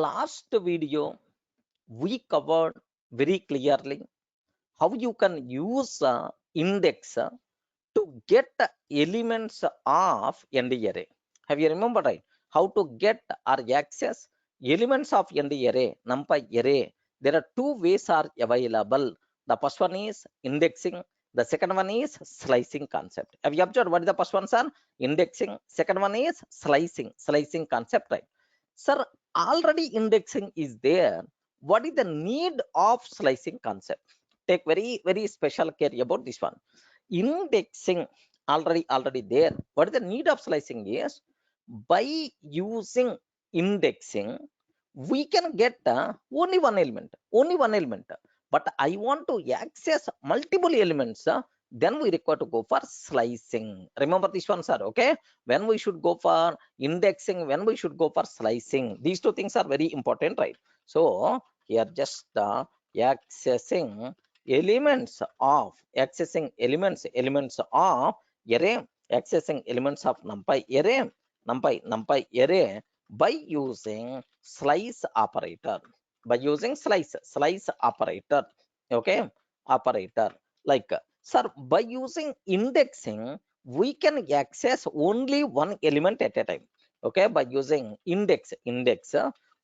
last video we covered very clearly how you can use index to get the elements of ND array. Have you remembered, right? How to get or access elements of ND array, NumPy array? There are two ways are available. The first one is indexing. The second one is slicing concept. Have you observed what is the first one, sir? Indexing. Second one is slicing concept, right? Sir, already indexing is there. What is the need of slicing concept? Take very special care about this one. Indexing already there. What is the need of slicing is by using indexing we can get only one element, but I want to access multiple elements, then we require to go for slicing. Remember this one, sir. Okay, when we should go for indexing, when we should go for slicing, these two things are very important, right? So here just accessing elements of elements of array, accessing elements of numpy array by using slice operator, slice operator. Okay, operator, like, sir, by using indexing we can access only one element at a time. Okay, by using index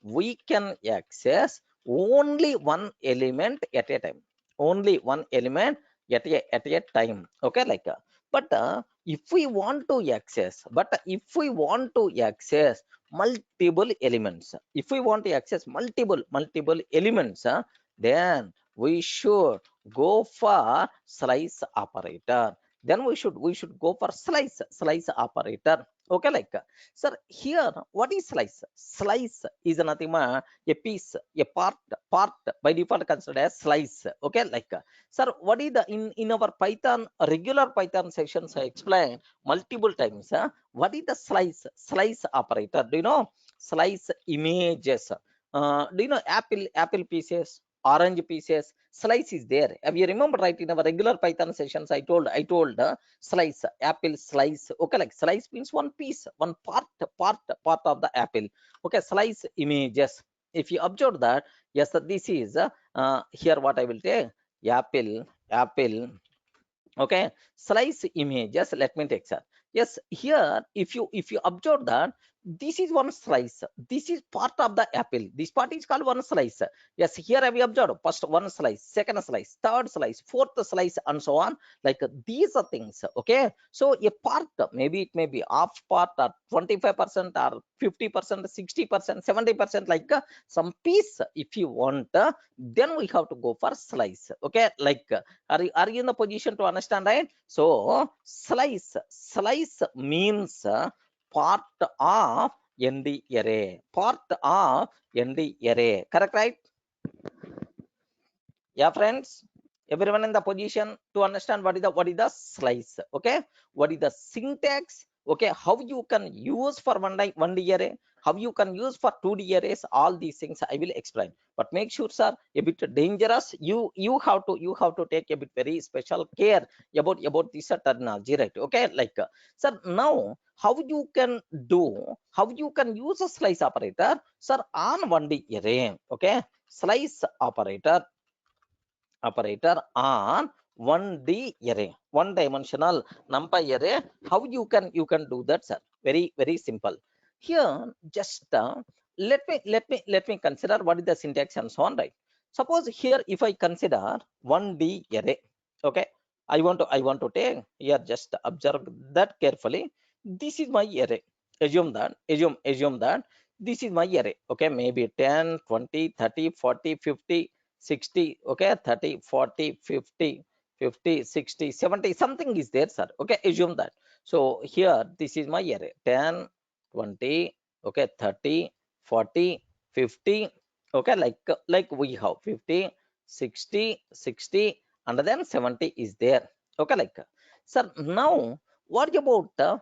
we can access only one element at a time, only one element at a time. Okay, like, but if we want to access multiple elements, if we want to access multiple elements, then we should go for slice operator. Then we should go for slice operator. Okay, like, sir, here what is slice? Slice is nothing but a piece, a part by default considered as slice. Okay, like, sir, what is the in our Python regular Python sessions I explained multiple times, what is the slice operator? Do you know slice images? Do you know apple pieces, orange pieces? Slice is there. Have you remember, right? In our regular Python sessions I told slice, apple slice. Okay, like, slice means one piece, one part of the apple. Okay, slice images. If you observe that, yes, this is here what I will take, apple. Okay, slice images. Let me take, sir. Yes, here if you observe that this is one slice, this is part of the apple, this part is called one slice. Yes, here have you observed first one slice, second slice, third slice, fourth slice, and so on, like, these are things. Okay, so a part, maybe it may be half part or 25% or 50%, 60%, 70%, like, some piece if you want, then we have to go for slice. Okay, like, are you in the position to understand, right? So slice means part of ND array, correct, right? Yeah, friends, everyone in the position to understand what is the slice. Okay, what is the syntax? Okay, how you can use for 1D array, how you can use for 2D arrays, all these things I will explain. But make sure, sir, a bit dangerous, you have to take a bit very special care about this terminology, right? Okay, like, sir, now how you can use a slice operator, sir, on 1D array. Okay, slice operator on 1D array, one dimensional NumPy array. How you can do that, sir? Very simple. Here, just let me consider what is the syntax and so on, right? Suppose here if I consider 1D array, okay, I want to take here, just observe that carefully. This is my array. Assume that this is my array. Okay, maybe 10, 20, 30, 40, 50, 60. Okay, 30, 40, 50, 50, 60, 70, something is there, sir. Okay, assume that. So here this is my array, 10, 20, okay, 30, 40, 50. Okay, like we have 50, 60, 60, and then 70 is there. Okay, like, sir, now what about the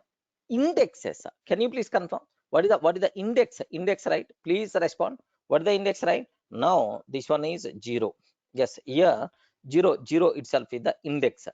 indexes? Can you please confirm what is the index, right? Please respond. What is the index, right? Now this one is 0. Yes, here 0 itself is the index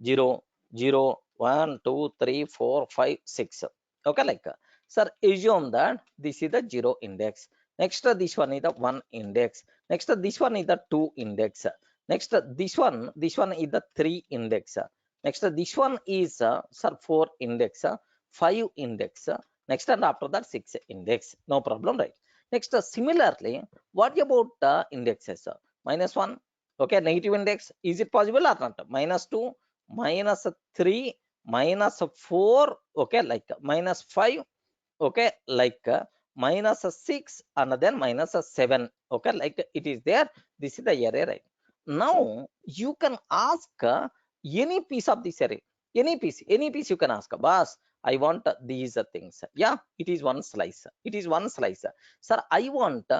0, 0, 1, 2, 3, 4, 5, 6. Okay, like, sir, assume that this is the 0 index. Next this one is the 1 index. Next this one is the 2 index. Next this one is the 3 index. Next this one is 4 index, 5 index. Next and after that 6 index. No problem, right? Next similarly, what about indexes? -1, okay, negative index, is it possible or not? -2, -3, -4, okay, like -5, okay, like -6 and then -7, okay, like it is there. This is the array, right? Now you can ask any piece of this array, any piece you can ask, boss, I want these things. Yeah, it is one slice, it is one slice. Sir, I want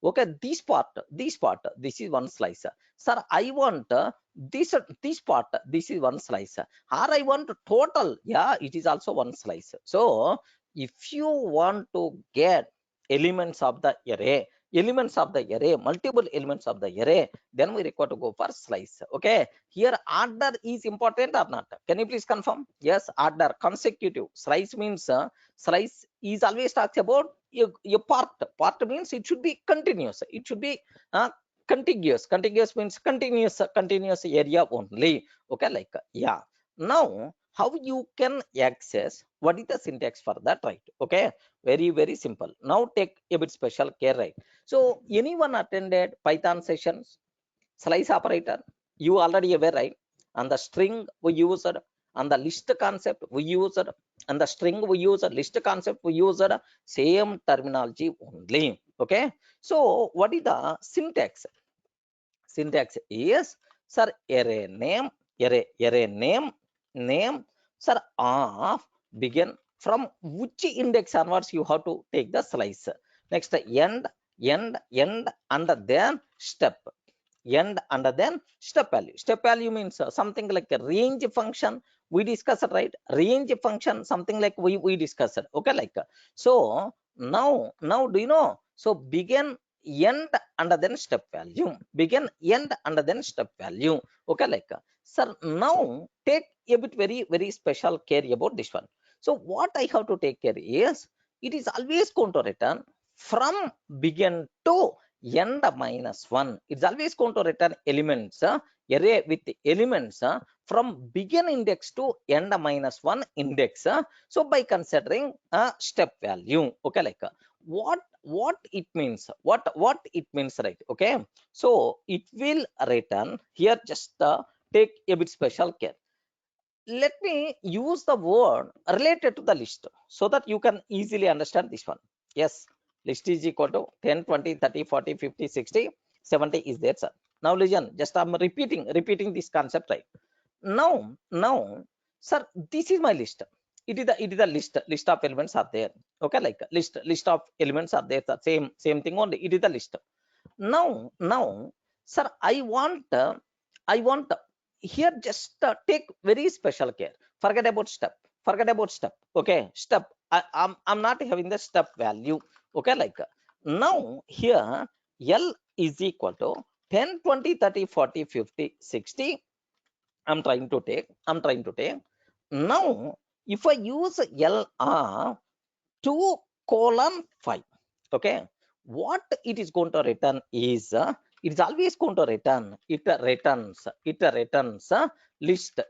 okay, this part, this is one slice. Sir, I want this part, this is one slice. Or I want total, yeah, it is also one slice. So if you want to get elements of the array, multiple elements of the array, then we require to go for slice. Okay, here order is important or not? Can you please confirm? Yes, order, consecutive. Slice means slice is always talks about a part means it should be continuous, it should be contiguous means continuous area only. Okay, like yeah. Now how you can access, what is the syntax for that, right? Okay, very simple. Now take a bit special care, right? So anyone attended Python sessions, slice operator, you already aware, right? And the string we used, and the list concept we used, and the string we used, list concept we used, same terminology only. Okay, so what is the syntax? Syntax is, sir, array name, array name, sir, of begin from which index onwards you have to take the slice. Next end, and then step, end and then step value. Step value means something like a range function we discussed, right? Range function, something like we discussed. Okay, like so now do you know? So begin, end and then step value, begin, end and then step value. Okay, like sir, now take a bit very special care about this one. So what I have to take care is, it is always going to return from begin to end -1. It's always going to return elements, array with elements from begin index to end -1 index. So by considering step value, okay, like what it means, what it means, right? Okay, so it will return here, just take a bit special care. Let me use the word related to the list so that you can easily understand this one. Yes, list is equal to 10, 20, 30, 40, 50, 60, 70 is there, sir. Now listen, just I'm repeating this concept, right? Now, sir, this is my list. It is the list of elements are there. Okay, like list of elements are there. Same thing only. It is the list. Now, sir, I want here, just take very special care. Forget about step. Okay, step. I'm not having the step value. Okay, like now here L is equal to 10, 20, 30, 40, 50, 60. I'm trying to take. Now, if I use LR 2:5, okay, what it is going to return is, it is always going to return, it returns list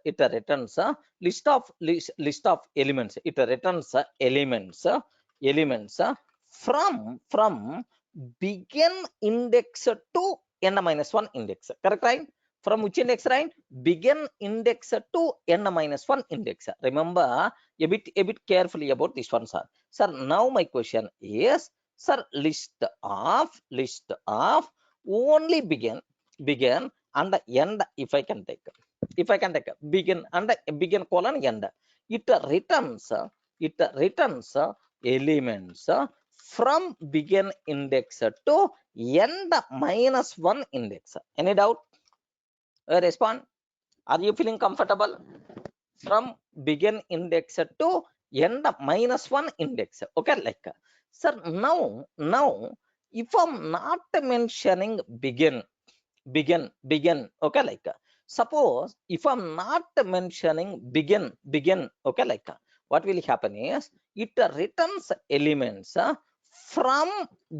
of elements. It returns elements from begin index to n-1 index. Correct, right? From which index, right? Begin index to n-1 index. Remember a bit carefully about this one, sir. Sir, now my question is, sir, list of only begin and end. If I can take begin and begin colon end, it returns elements from begin index to end -1 index. Any doubt? Respond. Are you feeling comfortable? From begin index to end -1 index. Okay, like sir, now if I'm not mentioning begin, okay, like suppose if I'm not mentioning begin, okay, like what will happen is, it returns elements from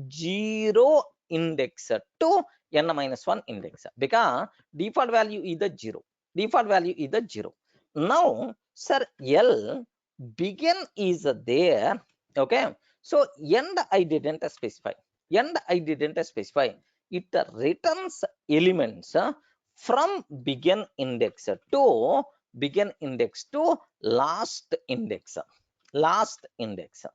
0 index to n minus 1 index, because default value is the 0. Default value is the 0. Now, sir, L begin is there. Okay, so end I didn't specify. End I didn't specify. It returns elements from begin index to begin index to last index. Last index.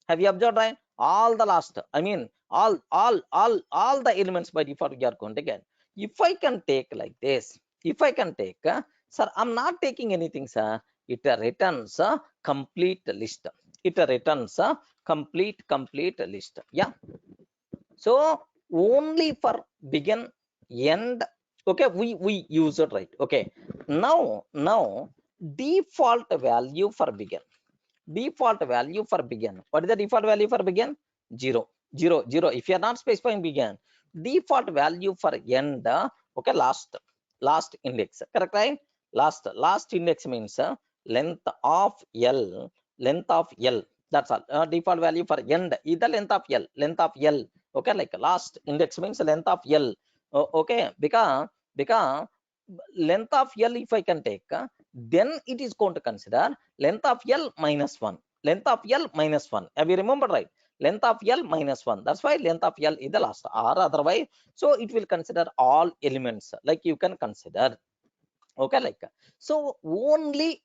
Have you observed, right? All the last, I mean, all the elements by default you are going to get. If I can take like this, if I can take, sir, I'm not taking anything, sir. It returns a complete list. It returns a complete list. Yeah. So only for begin, end. Okay, we use it, right? Okay. Now default value for begin. Default value for begin. What is the default value for begin? 0, 0, 0. If you are not specifying begin, default value for end, okay, last index. Correct, right? Last index means length of L, length of L. That's all. Default value for end is the length of L, length of L. Okay, like last index means length of L. Okay, because length of L, if I can take, then it is going to consider length of L minus 1. Length of L minus 1. Have you remembered, right? Length of L minus 1. That's why length of L is the last, or otherwise, so it will consider all elements, like you can consider. Okay, like, so only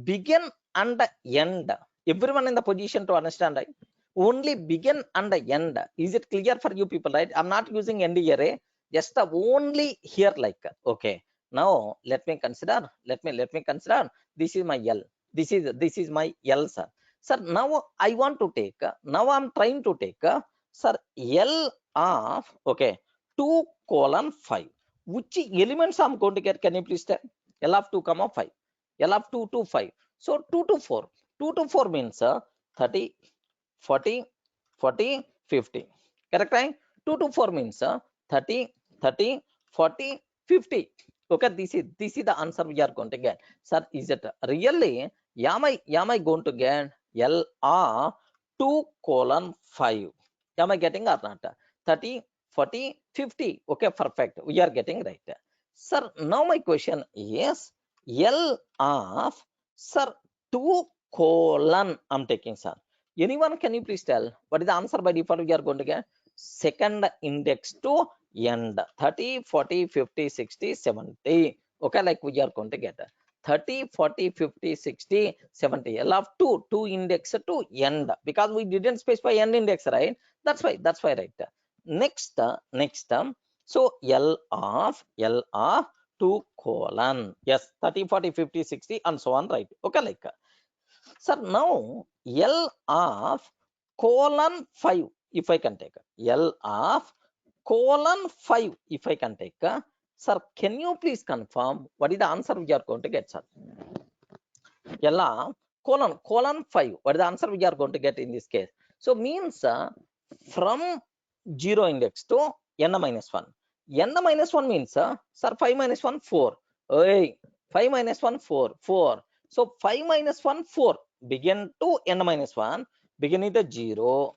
begin and end. Everyone in the position to understand, right? Only begin and end. Is it clear for you people, right? I'm not using end array, just the only here, like, okay. Now let me consider, let me consider, this is my L, this is my L, sir. Sir, now I want to take, now I'm trying to take, sir, L of, okay, 2:5. Which elements I'm going to get? Can you please tell? L of 2, 5. L of 2 to 5. So 2 to 4. 2 to 4 means 30, 40, 40, 50. Correct, right? 2 to 4 means 30, 30, 40, 50. Okay, this is the answer we are going to get. Sir, is it really? Am I going to get L of 2:5? Am I getting or not? 30, 40, 50. Okay, perfect. We are getting right. Sir, now my question is L of, sir, 2 colon I'm taking, sir. Anyone, can you please tell what is the answer by default we are going to get? Second index to end. 30, 40, 50, 60, 70. Okay, like we are going to get 30, 40, 50, 60, 70. L of 2 index to end, because we didn't specify end index, right? That's why, right. Next, so L of 2 colon. Yes, 30, 40, 50, 60, and so on, right? Okay, like, sir, now L of colon 5, if I can take, L of colon 5, if I can take, sir, can you please confirm what is the answer we are going to get, sir? L of colon 5, what is the answer we are going to get in this case? So means from 0 index to n minus 1. N minus 1 means, sir, 5 minus 1, 4. Hey, 5 minus 1, 4. 4. So 5 minus 1, 4. Begin to n minus 1. Begin with the 0,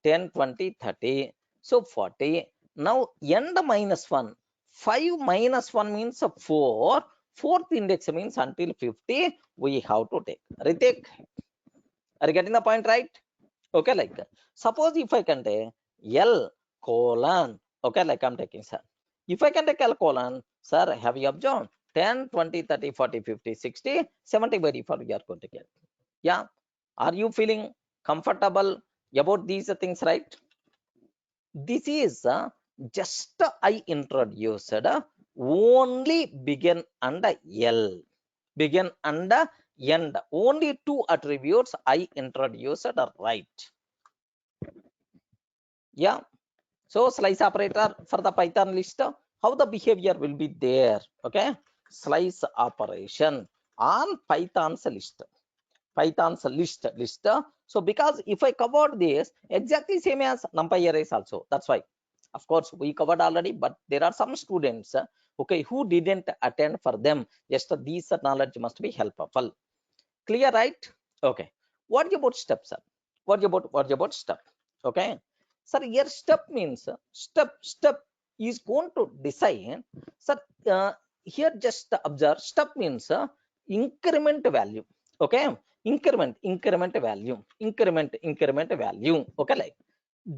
10, 20, 30. So 40. Now n minus 1. 5 minus 1 means 4. Fourth index means until 50 we have to take. Retake. Are you getting the point, right? Okay, like, suppose if I can take L colon, okay, like I'm taking, sir. If I can take L colon, sir, have you observed? 10, 20, 30, 40, 50, 60, 70 by default we are going to get. Yeah. Are you feeling comfortable about these things, right? This is just I introduced only begin and L. Begin and end. Only two attributes I introduced, right? Yeah. So slice operator for the Python list, how the behavior will be there? Okay, slice operation on Python's list. Python's list. So because if I covered this exactly same as NumPy arrays also, that's why. Of course, we covered already, but there are some students, okay, who didn't attend. For them, just these knowledge must be helpful. Clear, right? Okay. What about steps, sir? What about step? Okay. Sir, here step means step is going to decide. Sir, here just observe step means increment value. Okay, increment value, increment value. Okay, like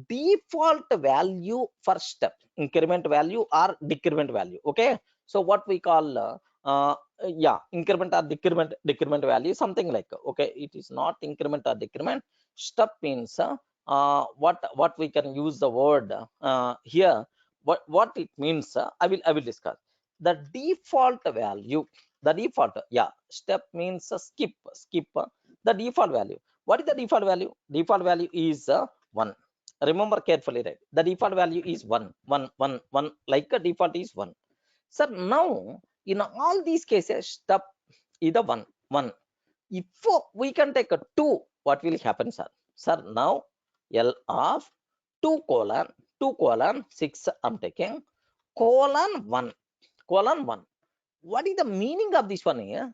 default value for step, increment value or decrement value. Okay, so what we call yeah, increment or decrement value, something like, okay, it is not increment or decrement. Step means what we can use the word here, what it means, I will discuss the default value. The default, yeah, step means skip the default value. What is the default value? Default value is 1. Remember carefully, right? The default value is 1 1 1 1, like a default is 1. Sir, now in all these cases step is the 1 1. If we can take a 2, what will happen, sir? Sir, now L of 2 colon 2 colon 6 I'm taking colon 1 colon 1. What is the meaning of this one here?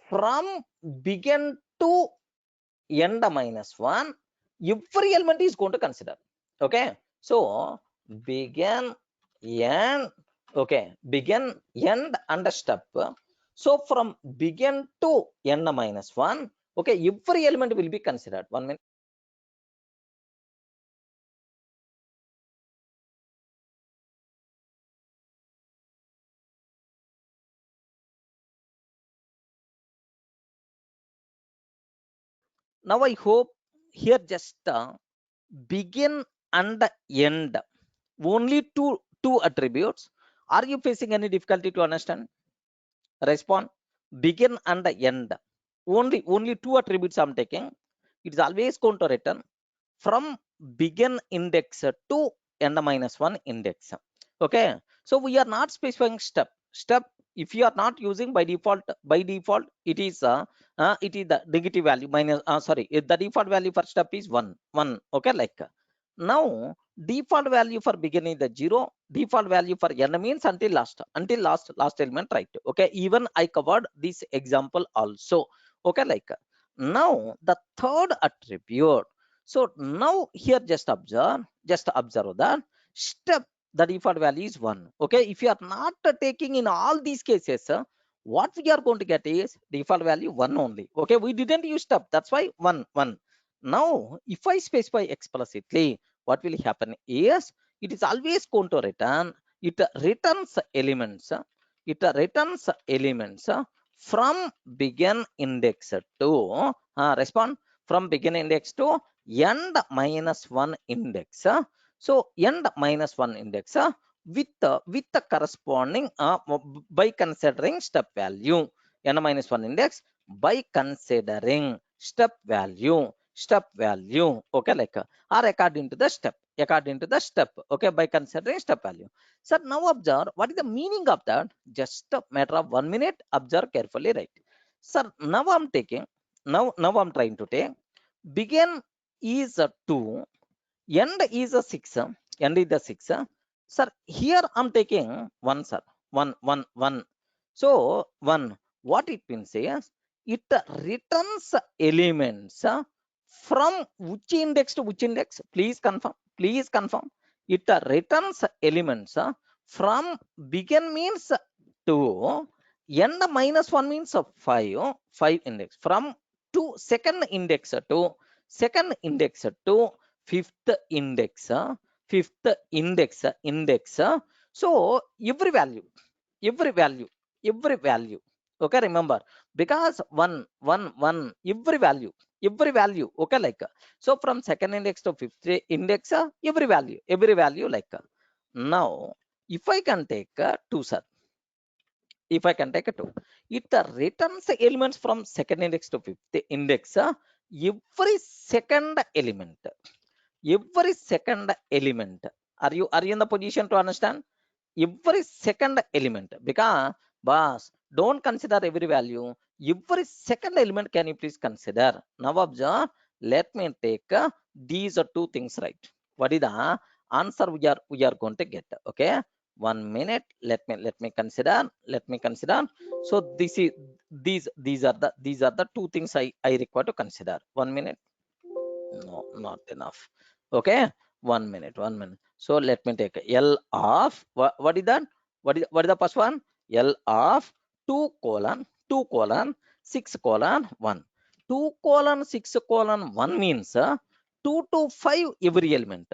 From begin to end minus 1, every element is going to consider. Okay, so begin, end, okay, begin, end and step. So from begin to end minus 1, okay, every element will be considered. 1 minute. Now I hope here just begin and end, only two attributes. Are you facing any difficulty to understand? Respond. Begin and end, only two attributes I'm taking. It is always going to return from begin index to end minus 1 index. Okay, so we are not specifying step. If you are not using by default it is the negative value minus sorry, the default value for step is 1 1. Okay, like now default value for begin is the 0, default value for end means until last element, right? Okay, even I covered this example also. Okay, like now the third attribute. So now here just observe that step, the default value is 1. Okay, if you are not taking in all these cases, what we are going to get is default value 1 only. Okay, we didn't use step, that's why 1 1. Now if I specify explicitly, what will happen is it is always going to return, it returns elements, from begin index to respond, from begin index to end minus 1 index. So end minus 1 index with the corresponding by considering step value, n minus 1 index by considering step value. Okay, like or according to the step, okay, by considering step value. So now observe what is the meaning of that. Just a matter of 1 minute, observe carefully, right? Sir, now I'm taking, now I'm trying to take begin is a 2, end is a 6, end is the 6. Sir, here I'm taking 1, sir, 1 1 1. So 1, what it means is it returns elements from which index to which index? Please confirm. It returns elements from begin means 2, end minus 1 means 5 index, from to second index to fifth index. So every value, okay, remember, because 1 1 1, every value, okay, like so from second index to fifth index, every value, like now if I can take 2, sir, if I can take a 2, it returns elements from second index to fifth index, every second element, every second element. Are you in the position to understand? Every second element, because boss, don't consider every value, every second element can you please consider. Now observe, let me take these are two things, right? What is the answer we are going to get? Okay, 1 minute, let me consider. So these are the two things I require to consider. 1 minute. No, not enough. Okay, 1 minute, 1 minute. So let me take L of, what is that? What is the first one? L of 2 colon 2 colon 6 colon 1. 2 colon 6 colon 1 means 2 to 5 every element.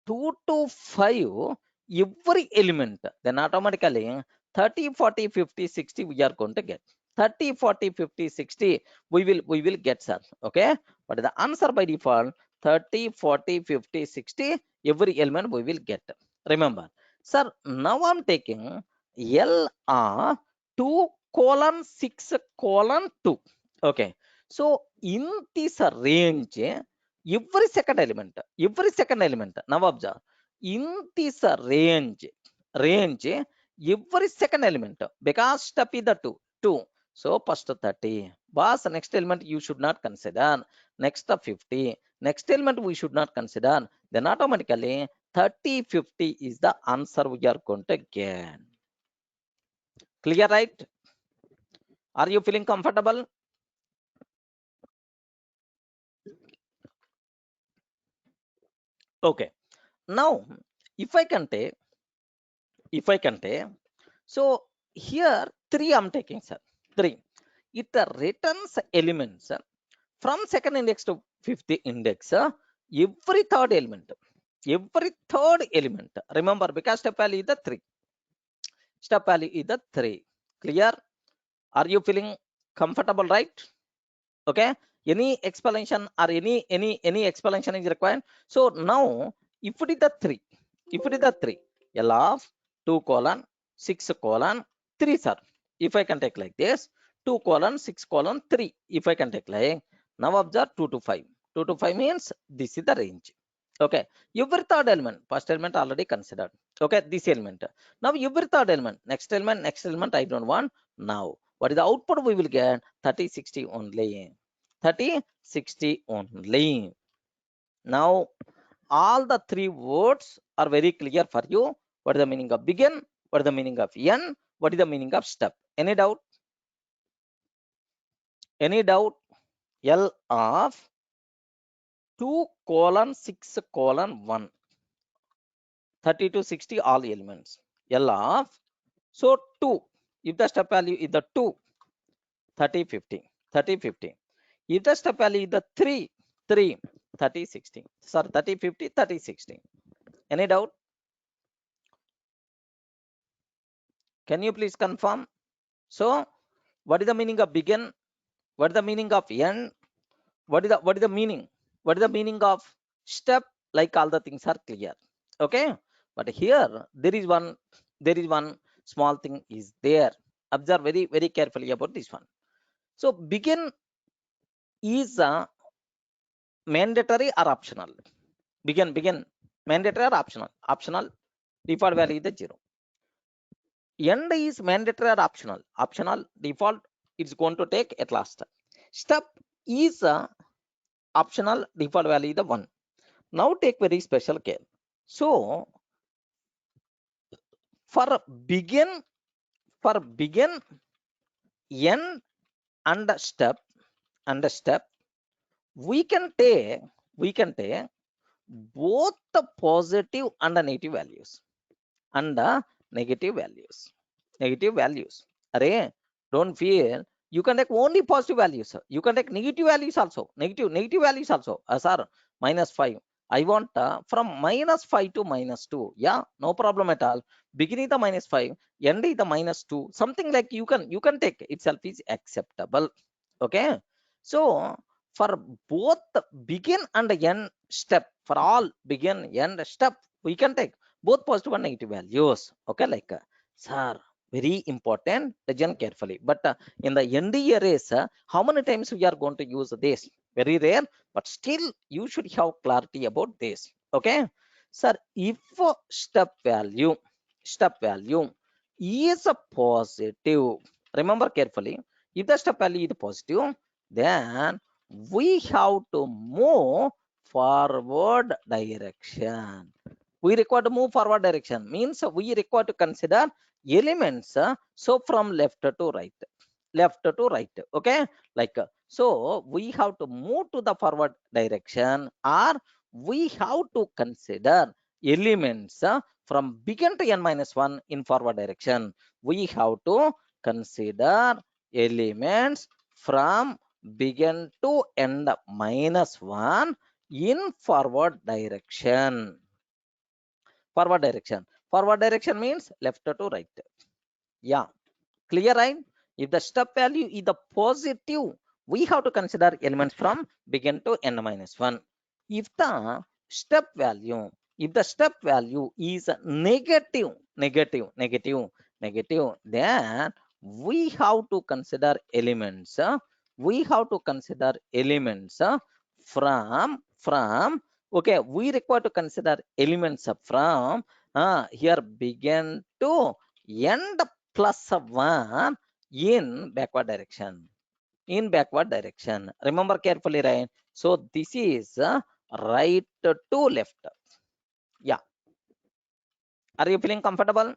2 to 5 every element. Then automatically 30, 40, 50, 60 we are going to get. 30, 40, 50, 60 we will get, sir. Okay. But the answer by default 30, 40, 50, 60 every element we will get. Remember, sir, now I'm taking L R 2 colon 6 colon 2. Okay. So in this range, every second element, now observe, in this range, every second element, because step is the 2. So first 30. Boss, next element you should not consider. Next 50. Next element we should not consider. Then automatically 30, 50 is the answer we are going to get. Clear, right? Are you feeling comfortable? Okay. Now, if I can take, so here 3 I'm taking, sir. 3. It returns elements from second index to fifth index. Every third element. Remember, because step value is the 3. Step value is the 3. Clear? Are you feeling comfortable, right? Okay. Any explanation or any explanation is required? So now, if it is the 3, L of 2 colon 6 colon 3, sir. If I can take like this, 2 colon 6 colon 3. If I can take like, now observe 2 to 5. 2 to 5 means this is the range. Okay. Every third element, first element already considered. Okay, this element. Now every third element, next element I don't want. Now what is the output we will get? 30, 60 only. 30, 60 only. Now all the 3 words are very clear for you. What is the meaning of begin? What is the meaning of end? What is the meaning of step? Any doubt? Any doubt? L of 2 colon 6 colon 1. 30 to 60 all elements. L of, so 2. If the step value is the 2, 30, 50. 30, 50. If the step value is the 3, 30, 60. Sorry, 30, 50, 30, 60. Any doubt? Can you please confirm? So, what is the meaning of begin? What is the meaning of end? What is the meaning? What is the meaning of step? Like all the things are clear. Okay. But here there is one small thing is there. Observe very, very carefully about this one. So begin is mandatory or optional? Begin mandatory or optional? Optional. Default value is the 0. End is mandatory or optional? Optional. Default it's going to take at last. Step is optional. Default value is the 1. Now take very special care. So for begin, end and step, we can take both the positive and the negative values. Negative values. Array, don't fear. You can take only positive values. You can take negative values also. Negative values also. Sir, -5. I want from -5 to -2. Yeah, no problem at all. Beginning the -5, end is the -2. Something like you can take itself is acceptable. Okay. So for both begin and end step, for all begin end step, we can take both positive and negative values. Okay, like sir, very important, listen carefully. But in the NDA race, how many times we are going to use this? Very rare, but still you should have clarity about this. Okay, sir, if step value is a positive, remember carefully, if the step value is positive, then we have to move forward direction. We require to move forward direction means we require to consider elements. So from left to right, okay, like so we have to move to the forward direction, or we have to consider elements from begin to n minus 1 in forward direction. We have to consider elements from begin to end minus 1 in forward direction. Forward direction. Forward direction means left to right. Yeah. Clear, right? If the step value is the positive, we have to consider elements from begin to n minus 1. If the step value, is negative, then we have to consider elements. We have to consider elements from. Okay, we require to consider elements from here begin to end plus 1 in backward direction. Remember carefully, right? So this is right to left. Yeah. Are you feeling comfortable?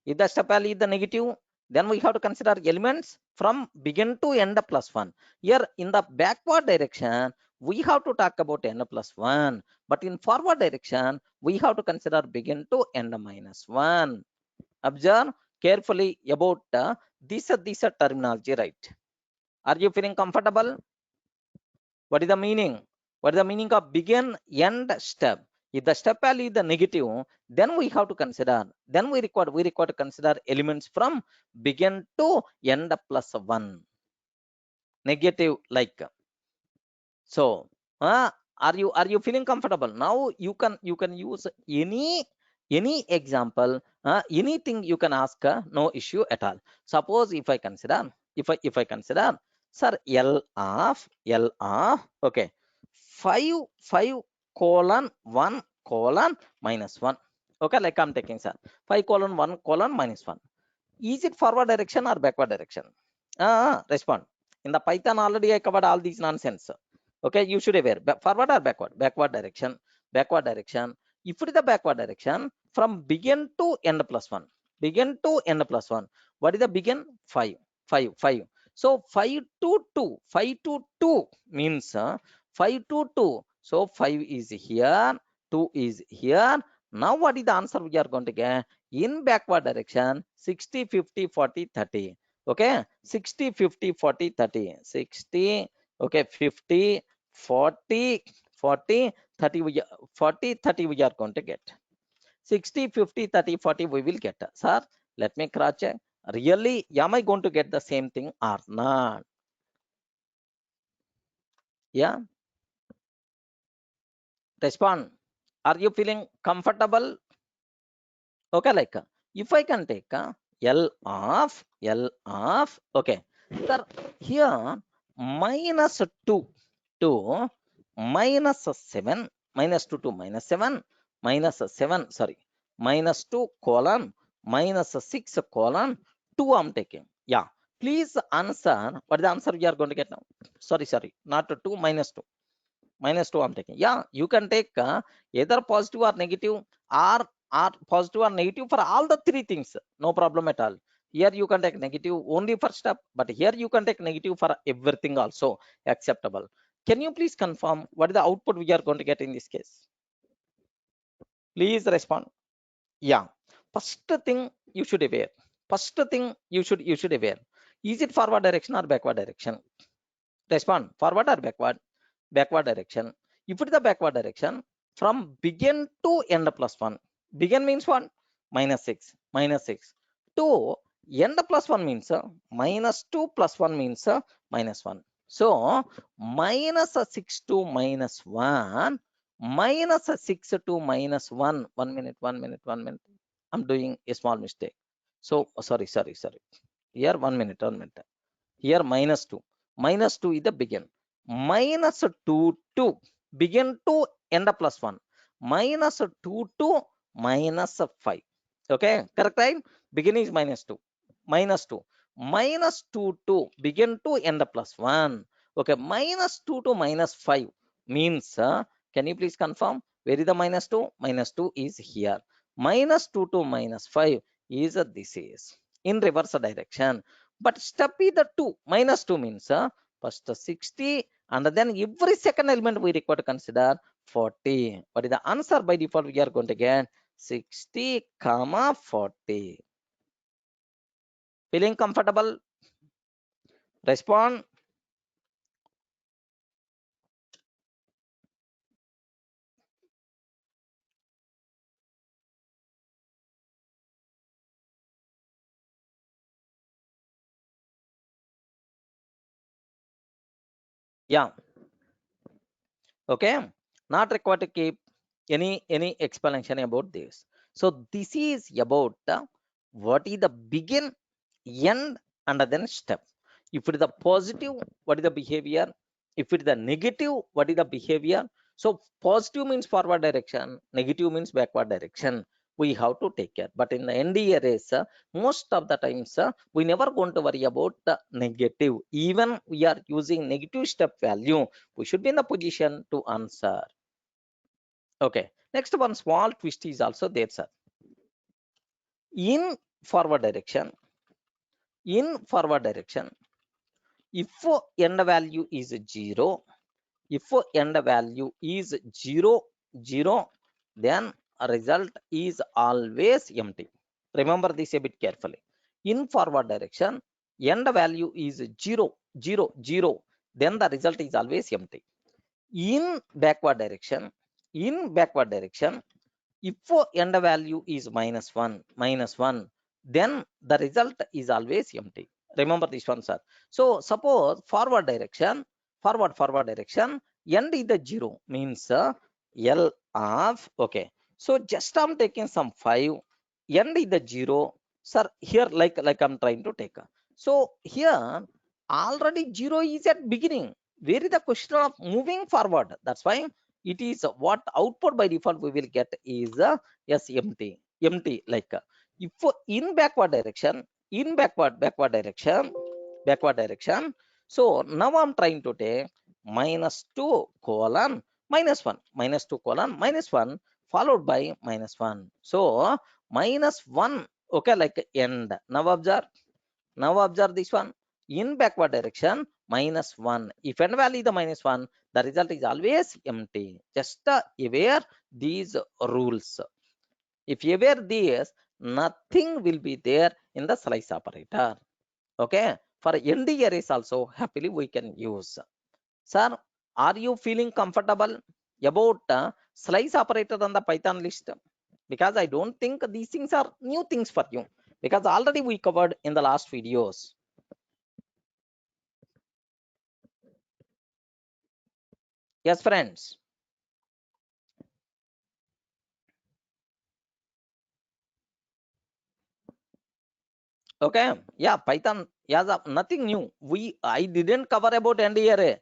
If the step value is the negative, then we have to consider elements from begin to end plus 1. Here in the backward direction, we have to talk about n plus 1. But in forward direction, we have to consider begin to end minus 1. Observe carefully about this terminology, right? Are you feeling comfortable? What is the meaning? What is the meaning of begin end step? If the step value is the negative, then we have to consider. Then we require to consider elements from begin to end plus 1. Negative like. So, are you feeling comfortable? Now you can use any example, anything you can ask, no issue at all. Suppose if I consider, if I consider, sir, L of okay 5 colon 1 colon minus 1. Okay, like I'm taking, sir, 5 colon 1 colon minus 1. Is it forward direction or backward direction? Respond. In the Python already I covered all these nonsense. Okay, you should aware forward or backward. Backward direction. If it is the backward direction, from begin to end plus 1. What is the begin? 5. So 5 to 2 means 5 to 2. So 5 is here, 2 is here. Now what is the answer we are going to get? In backward direction, 60, 50, 40, 30. Okay, 60, 50, 40, 30. 60, okay, 50, 40, 40, 30, 40, 30 we are going to get. 60, 50, 30, 40 we will get. Sir, let me cross check. Really, am I going to get the same thing or not? Yeah. Respond. Are you feeling comfortable? Okay, like if I can take L of okay, sir, here minus 2 to minus 7, minus 2 to minus 7, minus 7, sorry, minus 2 colon minus 6 colon 2 I'm taking. Yeah, please answer. What is the answer we are going to get now? Sorry, not 2, minus 2. Minus 2 I'm taking. Yeah, you can take either positive or negative, or positive or negative for all the three things. No problem at all. Here you can take negative only for step, but here you can take negative for everything also. Acceptable. Can you please confirm what is the output we are going to get in this case? Please respond. Yeah. First thing you should aware. You should aware. Is it forward direction or backward direction? Respond. Forward or backward? Backward direction. If it is the backward direction, from begin to end plus 1. Begin means 1, minus 6, to end plus 1 means minus 2 plus 1 means minus 1. So minus 6 to minus 1, minus 6 to minus 1. 1 minute. I'm doing a small mistake. So sorry. Here 1 minute. Here minus 2. Minus 2 is the begin. Minus 2 to begin to end up plus 1. Minus 2 to minus 5. Okay, correct, right? Begin is minus 2. Minus 2. Minus 2 to begin to end up plus 1. Okay, minus 2 to minus 5 means, can you please confirm where is the minus 2? Minus 2 is here. Minus 2 to minus 5 is this is in reverse direction. But step is the 2. Minus 2 means first 60, and then every second element we require to consider 40. What is the answer? By default we are going to get 60 comma 40. Feeling comfortable? Respond. Yeah. Okay, not required to keep any explanation about this. So this is about what is the begin, end, and then step. If it is the positive, what is the behavior? If it is the negative, what is the behavior? So positive means forward direction, negative means backward direction. We have to take care. But in the NDRS, most of the times we never going to worry about negative. Even we are using negative step value, we should be in the position to answer. Okay, next one small twist is also there, sir. In forward direction, if end value is 0, if end value is 0, 0, then a result is always empty. Remember this a bit carefully. In forward direction, end value is 0, 0, 0, then the result is always empty. In backward direction, if end value is -1, then the result is always empty. Remember this one, sir. So suppose forward direction, end is the 0 means L of, okay. So just I'm taking some 5, end is the 0, sir. Here like I'm trying to take. So here already 0 is at beginning. Where is the question of moving forward? That's why it is what output by default we will get is yes, empty like if in backward direction, backward direction. So now I'm trying to take -2 colon -1, -2 colon -1 followed by -1. So -1, okay, like end. Now observe this one. In backward direction, -1. If n value is the -1, the result is always empty. Just aware these rules. If you aware these, nothing will be there in the slice operator. Okay. For ND arrays also, happily we can use. Sir, are you feeling comfortable about slice operator on the Python list? Because I don't think these things are new things for you. Because already we covered in the last videos. Yes, friends. Okay. Yeah, Python. Yeah, nothing new. I didn't cover about NDRA.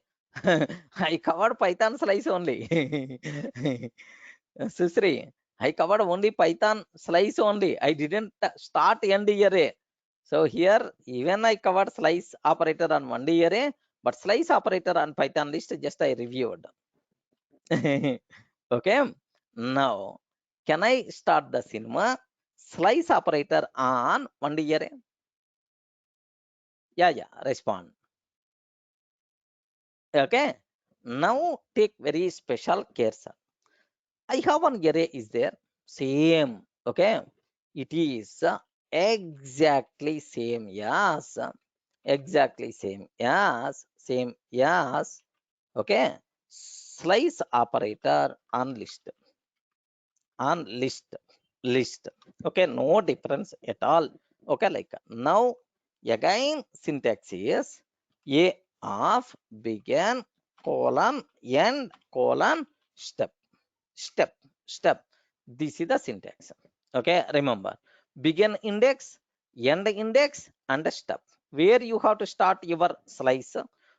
I covered Python slice only. Susri, I covered only Python slice only. I didn't start NDRA. So here, even I covered slice operator on one DRA, but slice operator on Python list just I reviewed. Okay. Now, can I start the cinema? Slice operator on one DRA? Yeah, respond. Okay. Now take very special care, sir. I have one array is there. Same. Okay. It is exactly same. Yes. Exactly same. Yes. Same. Yes. Okay. Slice operator on list. On list. Okay. No difference at all. Okay. Like now again syntax is a of begin colon end colon step step step. This is the syntax. Okay, remember begin index, end index, and step. Where you have to start your slice,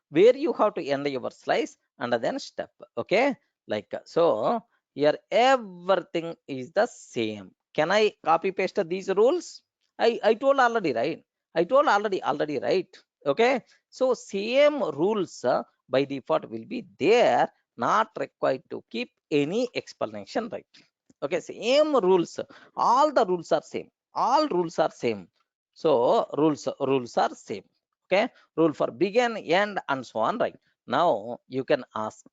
where you have to end your slice, and then step. Okay, like so here everything is the same. Can I copy paste these rules? I told already, right? I told already, right? Okay, so same rules by default will be there, not required to keep any explanation, right? Okay, same rules. All the rules are same. All rules are same. So rules are same. Okay, rule for begin, end, and so on, right? Now you can ask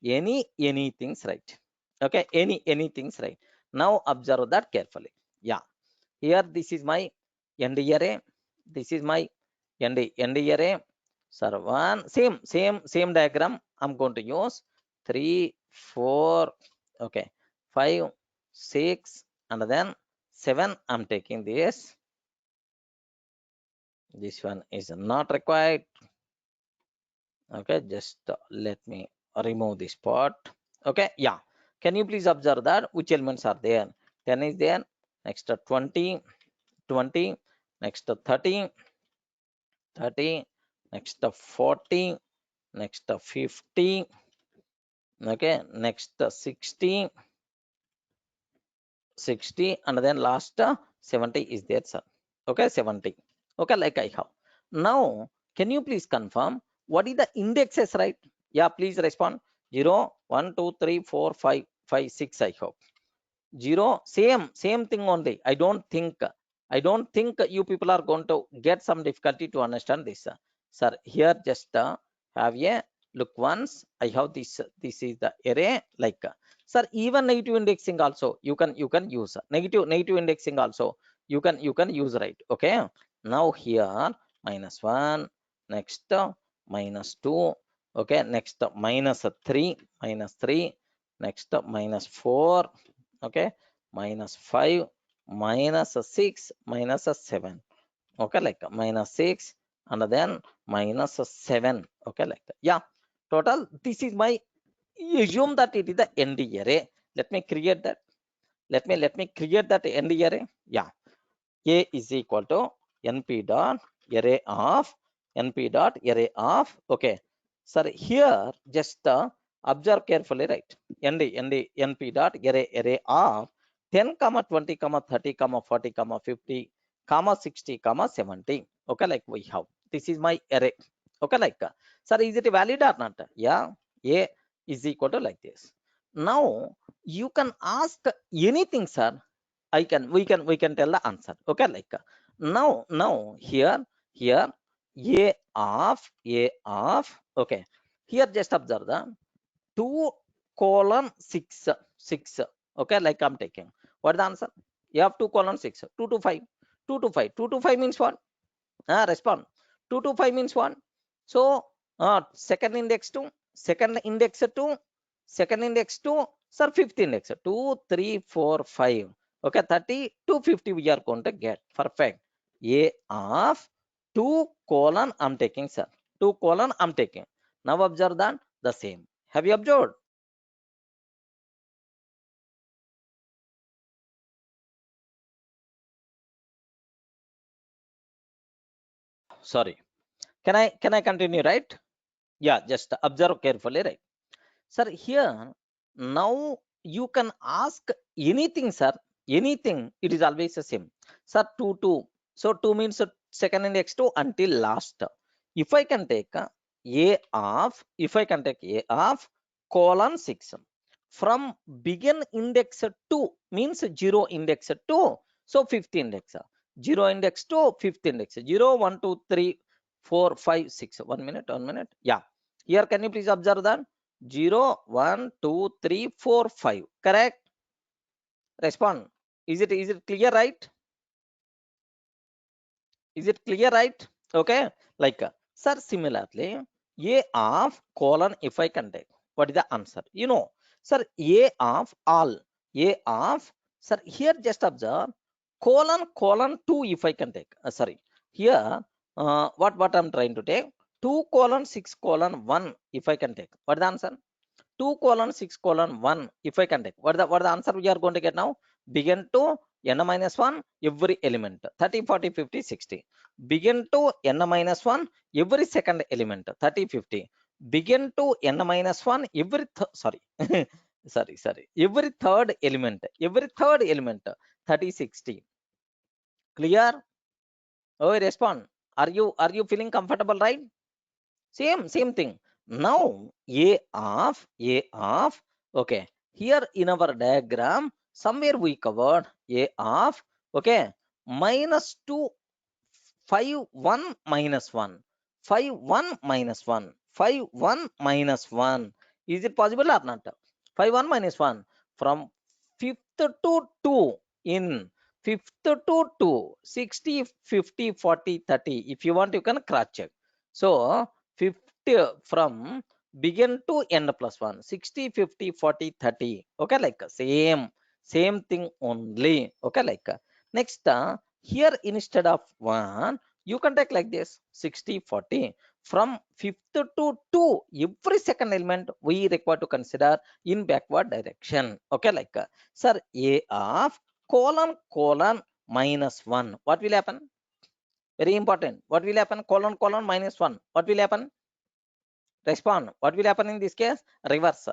anything's right. Okay, anything's right. Now observe that carefully. Yeah, here this is my end array, this is my end array. Sir, one same diagram I'm going to use. 3 4, okay, 5 6 and then 7. I'm taking this one is not required. Okay, just let me remove this part. Okay, yeah, can you please observe that which elements are there? 10 is there, next 20, next 30, next 40, next 50, okay, next 60, and then last 70 is there, sir. Okay, 70. Okay, like I have. Now, can you please confirm what is the indexes, right? Yeah, please respond. 0, 1, 2, 3, 4, 5, 5, 6, I hope. 0, same thing only. I don't think you people are going to get some difficulty to understand this. Sir, here just have a look once. I have this is the array, like sir, even negative indexing also you can use. Negative indexing also you can use, right? Okay, now here -1, next -2, okay, next -3, next -4, okay, -5, -6, -7, okay, like -6 and then -7, okay, like that. Yeah, total this is my, assume that it is the end array. Let me create that. Let me create that end array. Yeah, a is equal to np dot array of okay, sir, here just observe carefully, right? np dot array of 10 comma 20 comma 30 comma 40 comma 50 comma 60 comma 70. Okay, like we have, this is my array. Okay, like sir, is it valid or not? Yeah, a is equal to like this. Now you can ask anything, sir. We can tell the answer. Okay, like now here a of okay, here just observe the 2 colon 6 6. Okay, like I'm taking, what is the answer? You have 2 colon 6, 2 to 5, 2 to 5, 2 to 5 means what? Respond. 2 to 5 means what? So second index to second index to second index to sir, fifth index 2 3 4 5, okay, 30 to 50 we are going to get. Perfect. A of 2 colon I'm taking, sir. 2 colon I'm taking. Now observe that the same. Have you observed? Sorry, can I continue, right? Yeah, just observe carefully, right? Sir, here now you can ask anything, sir. Anything, it is always the same. Sir, 2 2. So 2 means second index 2 until last. If I can take a of colon 6 from begin index 2 means 0 index 2, so fifth index 0 index to fifth index 0 1 2 3 4 5 6. 1 minute. Yeah, here can you please observe that? 0 1 2 3 4 5, correct? Respond. Is it clear, right? Is it clear, right? Okay, like sir, similarly a of colon, if I can take, what is the answer? Sir, a of all, a of, sir, here just observe colon 2, if I can take, sorry, here what I'm trying to take, 2 colon 6 colon 1, if I can take, what is the answer? 2 colon 6 colon 1, if I can take, what the answer we are going to get now? Begin to n minus 1 every element, 30 40 50 60. Begin to n minus 1 every second element, 30 50. Begin to n minus 1 every sorry sorry, every third element, 30 60. Clear? Oh, respond. Are you feeling comfortable, right? Same thing. Now a of okay, here in our diagram somewhere we covered a of okay, -2 5 1 minus 1 5 1 minus 1 5 1 minus 1 Is it possible or not? 5 1 minus 1 from 5th to 2 in 5th to 2 60 50 40 30. If you want, you can cross check. So 50 from begin to end plus 1 60 50 40 30. Okay, like same thing only. Okay, like next here instead of 1 you can take like this 60 40 from 5th to 2 every second element we require to consider in backward direction. Okay, like sir, a of colon colon minus 1, what will happen? Very important. What will happen? Colon colon minus 1, what will happen? Respond. What will happen in this case? Reverse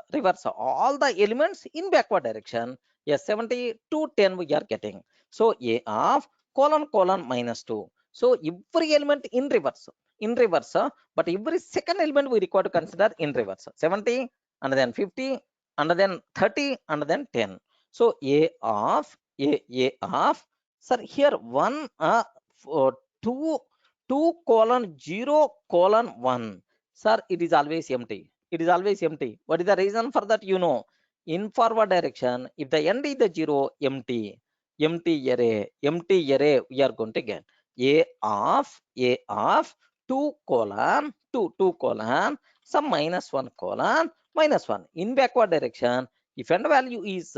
all the elements in backward direction. Yes, 70 to 10 we are getting. So a of colon colon minus 2. So every element in reverse, but every second element we require to consider in reverse. 70 and then 50 and then 30 and then 10. So a of sir, here 1 2 2 colon 0 colon 1. Sir, it is always empty. It is always empty. What is the reason for that? You know, in forward direction, if the end is the 0, empty array we are going to get a of 2 colon 2 colon some minus 1 colon minus 1 in backward direction. If end value is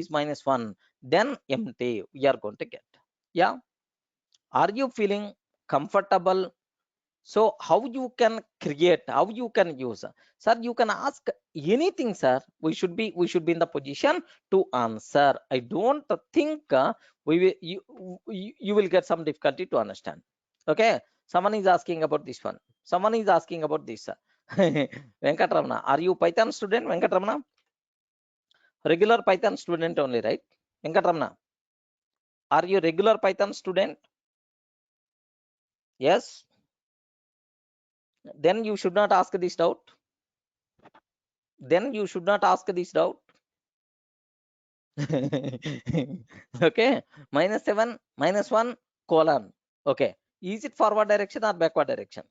minus 1, then empty we are going to get. Yeah, are you feeling comfortable? So how you can create, how you can use? Sir, you can ask anything, sir. We should be in the position to answer. I don't think you will get some difficulty to understand. Okay, someone is asking about this one. Someone is asking about this. Venkatramana, are you Python student? Venkatramana, regular Python student only, right? Venkatramana, are you regular Python student? Yes, then you should not ask this doubt. Then you should not ask this doubt. Okay, minus 7 minus 1 colon. Okay, is it forward direction or backward direction?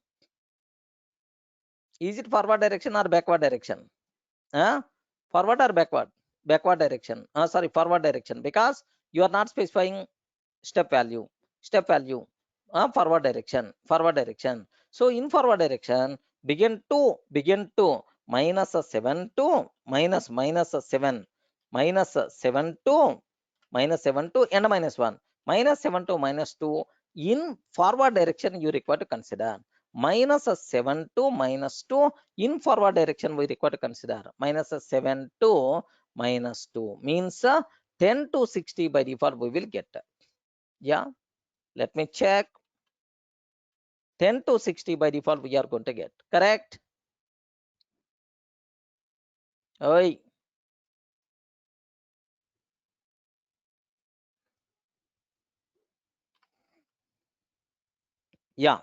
Is it forward direction or backward direction? Forward or backward? Backward direction. Sorry, forward direction, because you are not specifying step value. Forward direction. So in forward direction, begin to minus 7 to minus 7 to and minus 1 minus 7 to minus 2. In forward direction you require to consider minus 7 to minus 2. In forward direction we require to consider minus 7 to minus 2 means 10 to 60 by default we will get. Yeah, let me check. 10 to 60 by default we are going to get. Correct? Oi. Yeah.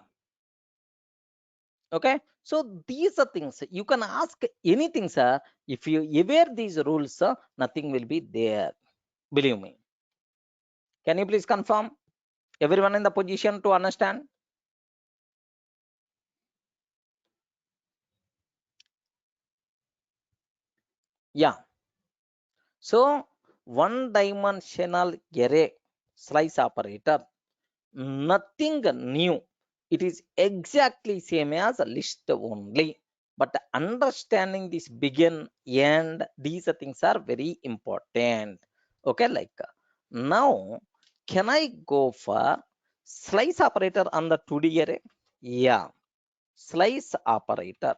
Okay. So these are things you can ask anything, sir. If you aware these rules, nothing will be there. Believe me. Can you please confirm? Everyone in the position to understand? Yeah. So one dimensional array slice operator, nothing new. It is exactly same as a list only. But understanding this begin and these things are very important. Okay, like now, can I go for slice operator on the 2D array? Yeah, slice operator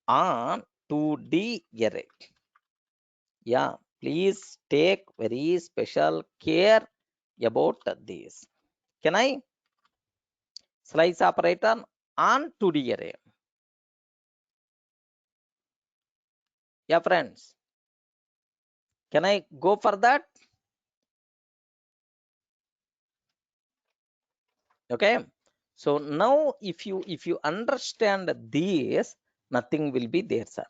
on 2D array. Yeah, please take very special care about this. Can I slice operator on 2D array? Yeah, friends, can I go for that? Okay, so now if you understand this, nothing will be there, sir.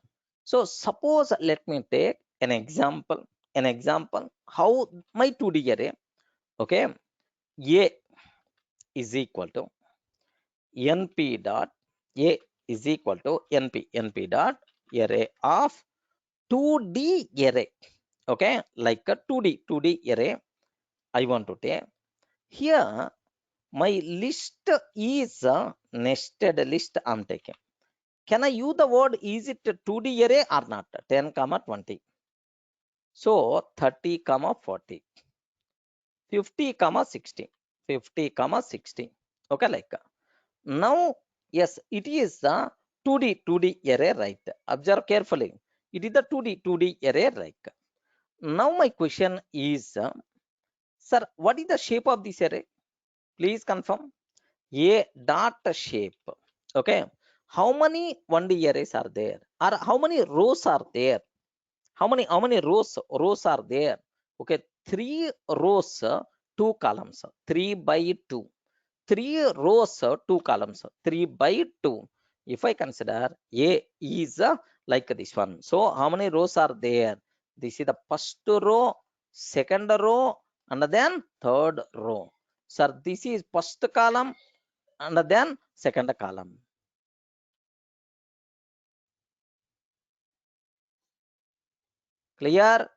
So suppose let me take an example how my 2D array. Okay, a is equal to np dot a is equal to np dot array of 2D array. Okay, like a 2D array I want to take. Here my list is a nested list I'm taking. Can I use the word is it a 2D array or not? 10 comma 20. So 30 comma 40. 50 comma 60. 50 comma 60. Okay, like now, yes, it is a 2D array, right? Observe carefully. It is the 2D array, right? Now my question is, sir, what is the shape of this array? Please confirm. A dot shape. Okay. How many 1D arrays are there? Or how many rows are there? How many rows are there? Okay, 3 rows, 2 columns, 3 by 2. 3 rows, 2 columns, 3 by 2. If I consider A is like this one. So how many rows are there? This is the first row, second row, and then third row. Sir, this is first column and then second column. Clear?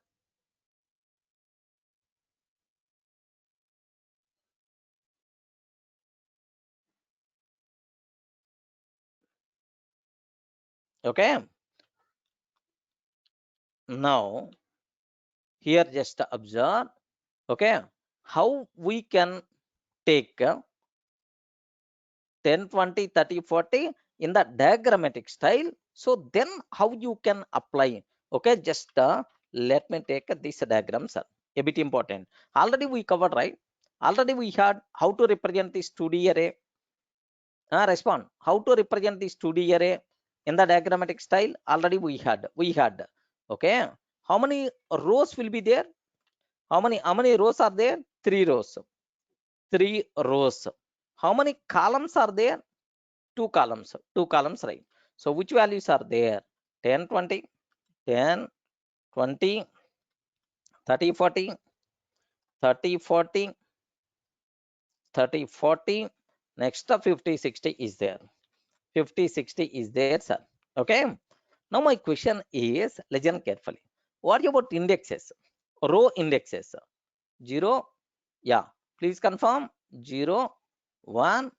Okay. Now here just observe. Okay, how we can take 10, 20, 30, 40 in the diagrammatic style. So then how you can apply? Okay, just let me take this diagram, sir. A bit important. Already we covered, right? Already we had how to represent this 2D array. Respond. How to represent this 2D array in the diagrammatic style? Already we had. Okay. How many rows will be there? How many rows are there? 3 rows. 3 rows. How many columns are there? 2 columns. 2 columns, right? So which values are there? 10, 20, 10, 20, 30, 40, 30, 40, 30, 40. Next 50, 60 is there. 50, 60 is there, sir. Okay. Now my question is, listen carefully. What about indexes? Row indexes. 0, yeah, please confirm. 0, 1,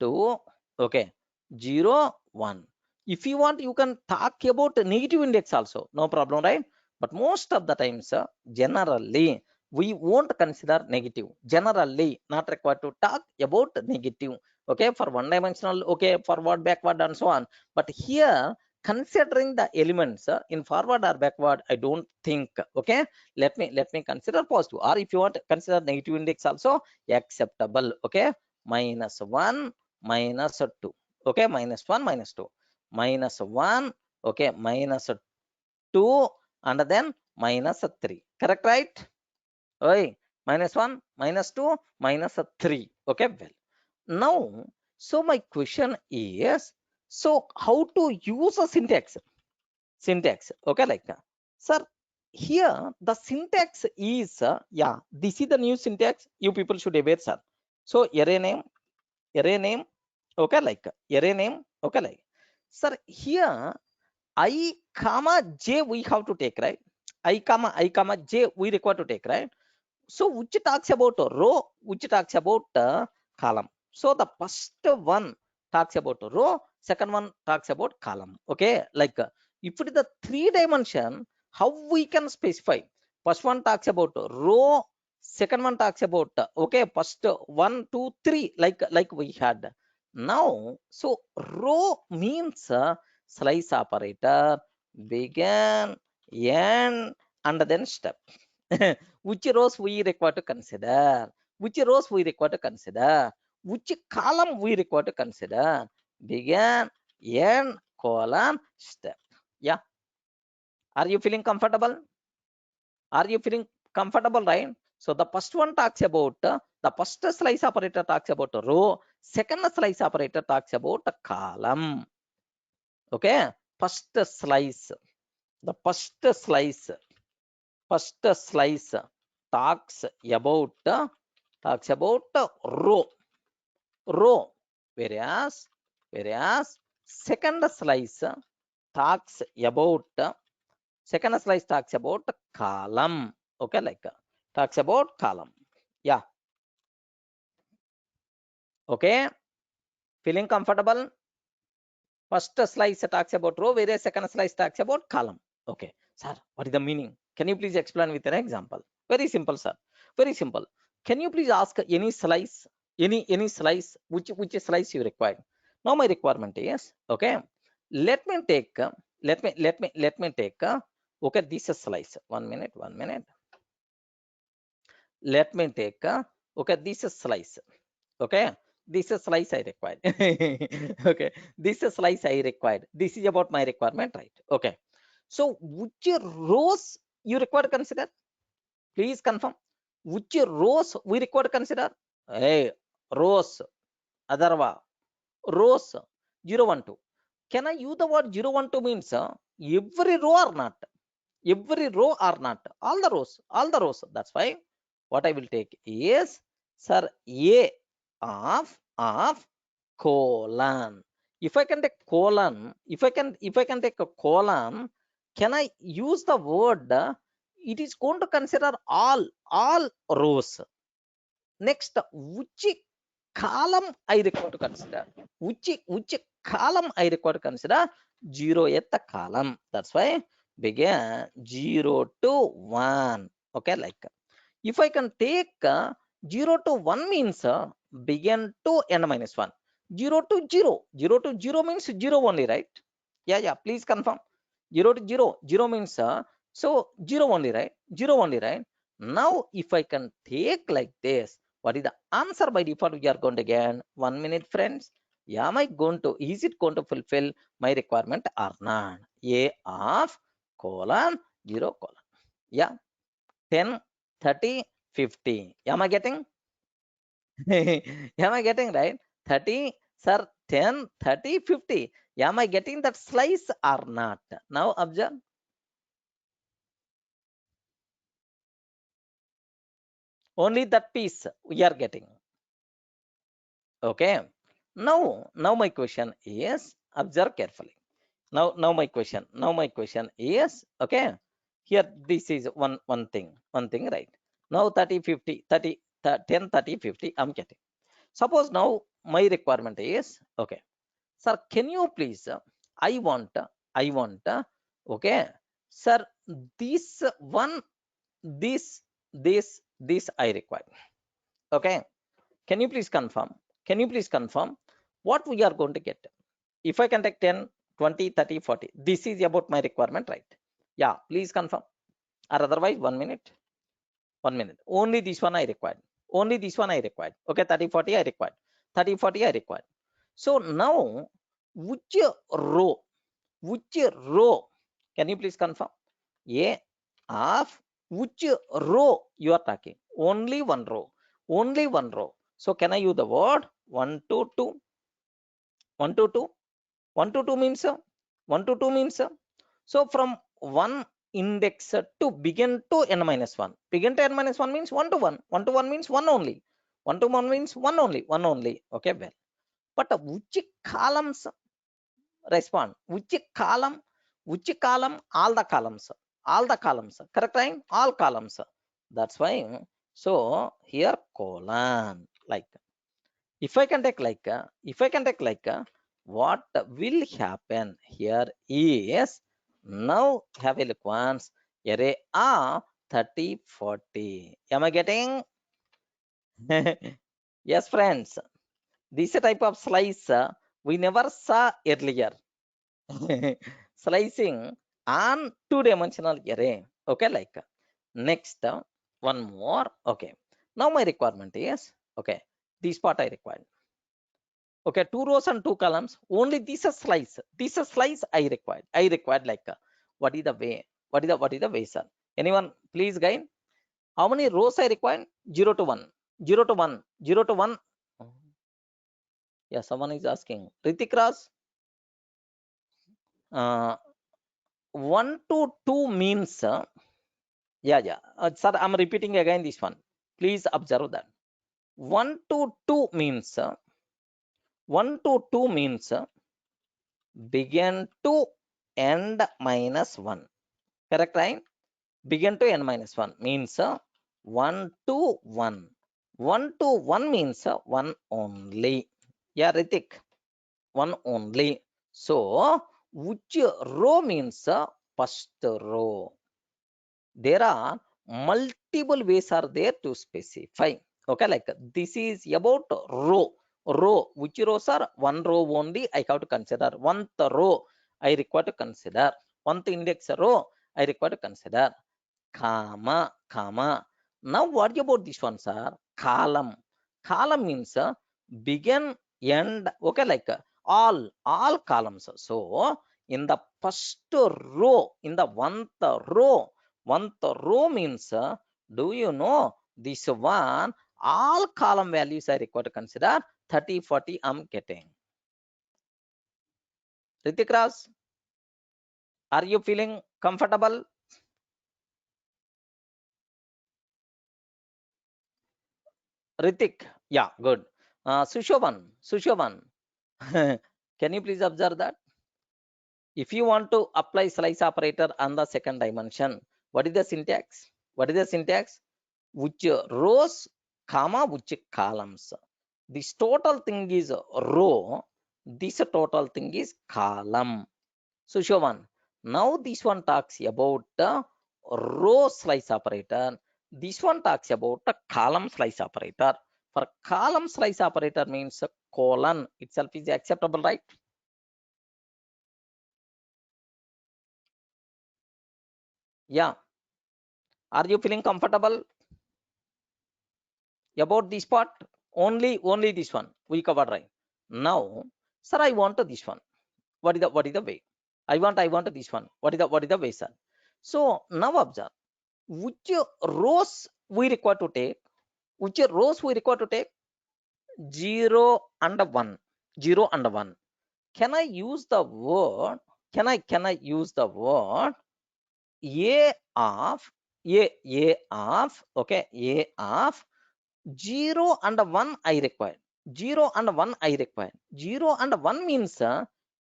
2, okay, 0, 1. If you want, you can talk about negative index also, no problem, right? But most of the times, generally, we won't consider negative. Generally, not required to talk about negative. Okay, for one dimensional, okay, forward, backward, and so on. But here, considering the elements in forward or backward, I don't think. Okay, let me consider positive, or if you want to consider negative index also acceptable. Okay, -1, -2. Okay, -1, -2, -1, okay, -2, and then -3. Correct, right? Oi, -1, -2, -3. Okay, well, now, so my question is, so how to use a syntax? Okay, like sir, here the syntax is yeah, this is the new syntax you people should aware, sir. So array name, okay, like array name, okay, like sir, here I comma j we have to take, right? I comma j we require to take, right? So which talks about a row, which talks about a column. So the first one talks about a row, second one talks about column. Okay, like if it is the 3 dimension, how we can specify? First one talks about a row, second one talks about okay, first 1, 2, 3, like we had. Now, so row means slice operator, begin, end, and then step. Which rows we require to consider? Which rows we require to consider? Which column we require to consider? Begin, end, colon, step. Yeah. Are you feeling comfortable? Are you feeling comfortable, right? So the first one talks about the first slice operator talks about a row. Second slice operator talks about a column. Okay. First slice. The first slice talks about row, whereas Second slice talks about column. Okay, like talks about column. Yeah. Okay. Feeling comfortable? First slice talks about row, whereas second slice talks about column. Okay, sir, what is the meaning? Can you please explain with an example? Very simple, sir. Very simple. Can you please ask any slice, any slice, which slice you require? Now my requirement is okay. Let me take, let me take. Okay, this is slice. 1 minute, 1 minute. Let me take. Okay, this is slice. Okay, this is slice I required. Okay, this is slice I required. This is about my requirement, right? Okay, so which rows you require to consider? Please confirm. Which rows we require to consider? Hey, rows, Adarva, rows 0, 1, 2. Can I use the word 0, 1, 2 means every row or not? Every row or not? All the rows, all the rows. That's why what I will take is, sir, A of colon. If I can take colon, if I can take a colon, can I use the word? It is going to consider all rows. Next, which column I require to consider? Which column I require to consider? 0th column. That's why begin 0 to 1. Okay, like if I can take 0 to 1 means begin to n minus 1. 0 to 0. 0 to 0 means 0 only, right? Yeah, please confirm. 0 to 0. 0 means so 0 only, right? 0 only, right? Now, if I can take like this, what is the answer by default we are going to get? 1 minute, friends. Yeah, is it going to fulfill my requirement or not? A of colon 0 colon. Yeah, 10, 30, 50. Am I getting? Am I getting right? 30, sir, 10, 30, 50. Am I getting that slice or not? Now observe. Only that piece we are getting. Okay. Now my question is, observe carefully. Now my question is, okay. Here, this is one thing, right? Now 30, 50, 30, 10, 30, 50, I'm getting. Suppose now my requirement is, okay, sir, can you please, I want, okay, sir, this one, this I require. Okay, can you please confirm? Can you please confirm what we are going to get? If I can take 10, 20, 30, 40, this is about my requirement, right? Yeah, please confirm. Or otherwise, 1 minute. 1 minute. Only this one I required. Only this one I required. Okay, 30, 40 I required. 30, 40 I required. So now, which row? Which row? Can you please confirm? A of which row you are talking? Only one row. Only one row. So can I use the word 1 to 2? 1 to 2? 1 to 2 means 1 to 2 means so from 1 index to begin to n minus 1. Begin to n minus 1 means 1 to 1. 1 to 1 means 1 only. 1 to 1 means 1 only. 1 only. Okay, well. But which columns respond? Which column? Which column? All the columns. All the columns. Correct time? All columns. That's why. So here colon like. If I can take like, what will happen here is, now have a look once, array are 30, 40. Am I getting? Yes, friends. This type of slice we never saw earlier. Slicing on two-dimensional array. Okay, like next one more. Okay. Now my requirement is, okay, this part I require. Okay, 2 rows and 2 columns. Only this a slice. This a slice I required. I required like what is the way? What is the way, sir? Anyone please guide? How many rows I required? 0 to 1. 0 to 1. 0 to 1. Yeah, someone is asking. Ritik Ras. 1 to 2 means yeah. Sir, I'm repeating again this one. Please observe that. 1 to 2 means 1 to 2 means begin to end minus 1. Correct, right? Begin to n minus 1 means 1 to 1. 1 to 1 means 1 only. Yeah, Ritik, 1 only. So, which row means first row. There are multiple ways are there to specify. Okay, like this is about row. Row, which rows are one row only I have to consider. One row I require to consider. One index row I require to consider. Comma, comma. Now what about this one, sir? Column. Column means begin, end. Okay, like all columns. So in the first row, in the one row means, do you know this one? All column values I require to consider. 30, 40 I'm getting. Ritik Raj, are you feeling comfortable? Ritik, yeah, good. Sushovan, can you please observe that? If you want to apply slice operator on the second dimension, what is the syntax? What is the syntax? Which rows, comma, which columns? This total thing is row. This total thing is column. Sushovan, now this one talks about the row slice operator. This one talks about the column slice operator. For column slice operator means colon itself is acceptable, right? Yeah. Are you feeling comfortable about this part? Only this one we covered, right? Now, sir, I want this one. What is the way? I want this one. What is the way, sir? So now observe which rows we require to take. Which rows we require to take? 0 and 1. 0 and 1. Can I use the word? Can I use the word a of okay, a of 0 and 1 I require. 0 and 1 I require. 0 and 1 means,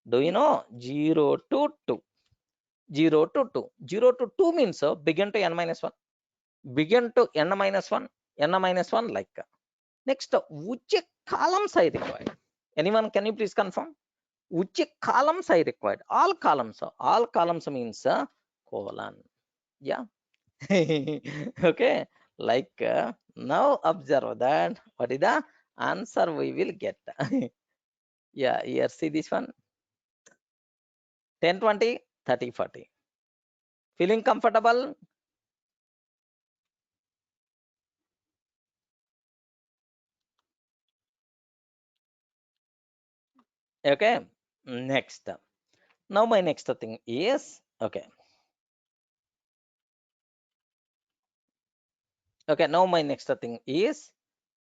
do you know 0 to 2? 0 to 2. 0 to 2 means begin to n minus 1. Begin to n minus 1. N minus 1 like. Next, which columns I require? Anyone, can you please confirm? Which columns I required? All columns. All columns means colon. Yeah. Okay. Like now observe that. What is the answer we will get? Yeah. Here, see this one. 10, 20, 30, 40. Feeling comfortable? Okay. Next. Now my next thing is, okay. Okay. Now my next thing is,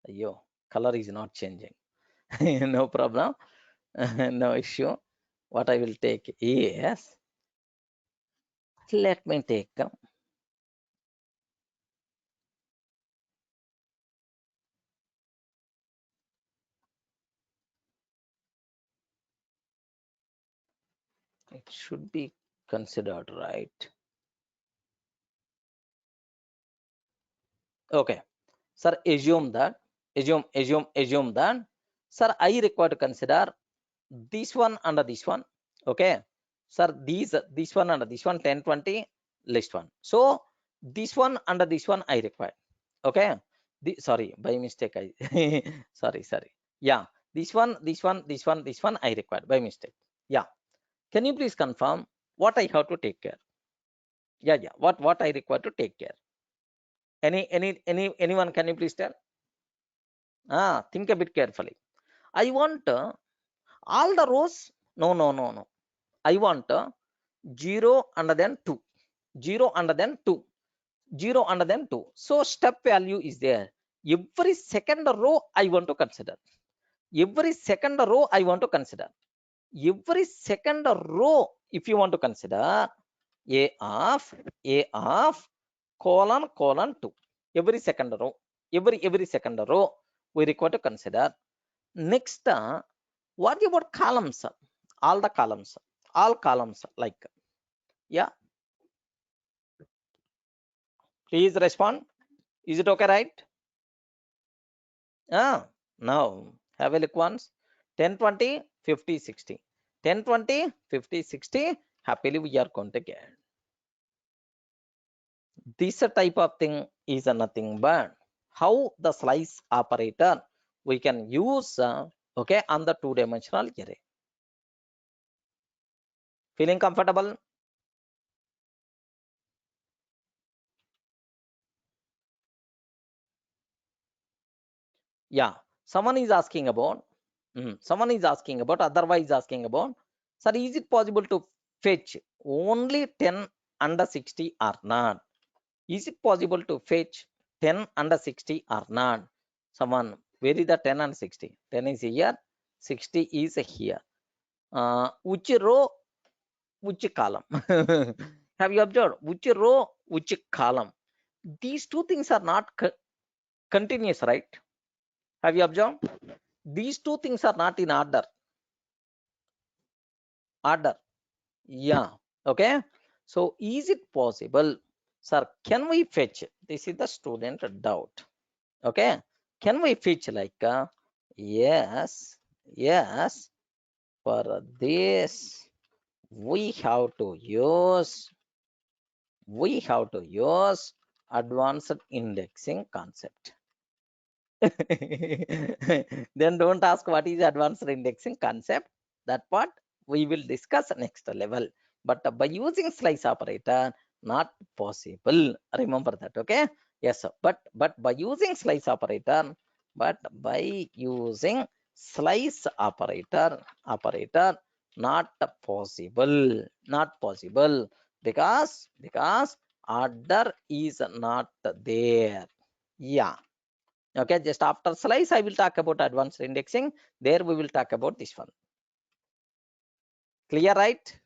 yo, color is not changing. No problem. No issue. What I will take is, let me take, it should be considered, right? Okay. Sir, assume that, sir, I require to consider this one under this one. Okay. Sir, this one under this one, 10, 20, list one. So this one under this one I require. Okay. Sorry, by mistake I sorry. Yeah. This one I required by mistake. Yeah. Can you please confirm what I have to take care? Yeah. What I require to take care? Anyone, can you please tell? Think a bit carefully. I want all the rows. No. I want 0 and then 2. 0 and then 2. 0 and then 2. So step value is there. Every second row I want to consider. Every second row I want to consider. Every second row, if you want to consider, a of colon 2. Every second row. Every second row we require to consider. Next, what about columns? all the columns, all columns like, yeah, please respond. Is it okay, right? Now have a look once. 10, 20, 50, 60. 10, 20, 50, 60. Happily we are going to get. This type of thing is nothing but how the slice operator we can use okay, on the two-dimensional array. Feeling comfortable? Yeah. Someone is asking about. Someone is asking about. Otherwise asking about. Sir, is it possible to fetch only 10 under 60 or not? Is it possible to fetch 10 under 60 or not? Someone, where is the 10 and 60? 10 is here, 60 is here. Which row, which column? Have you observed? Which row, which column? These two things are not continuous, right? Have you observed? These two things are not in order. Order. Yeah. Okay. So is it possible, sir? Can we fetch? This is the student doubt. Okay, can we fetch like yes, yes, for this we have to use advanced indexing concept. Then don't ask what is advanced indexing concept. That part we will discuss next level, but by using slice operator not possible, remember that. Okay, yes sir. But by using slice operator, not possible, because order is not there. Yeah. Okay, just after slice, I will talk about advanced indexing. There we will talk about this one. Clear, right?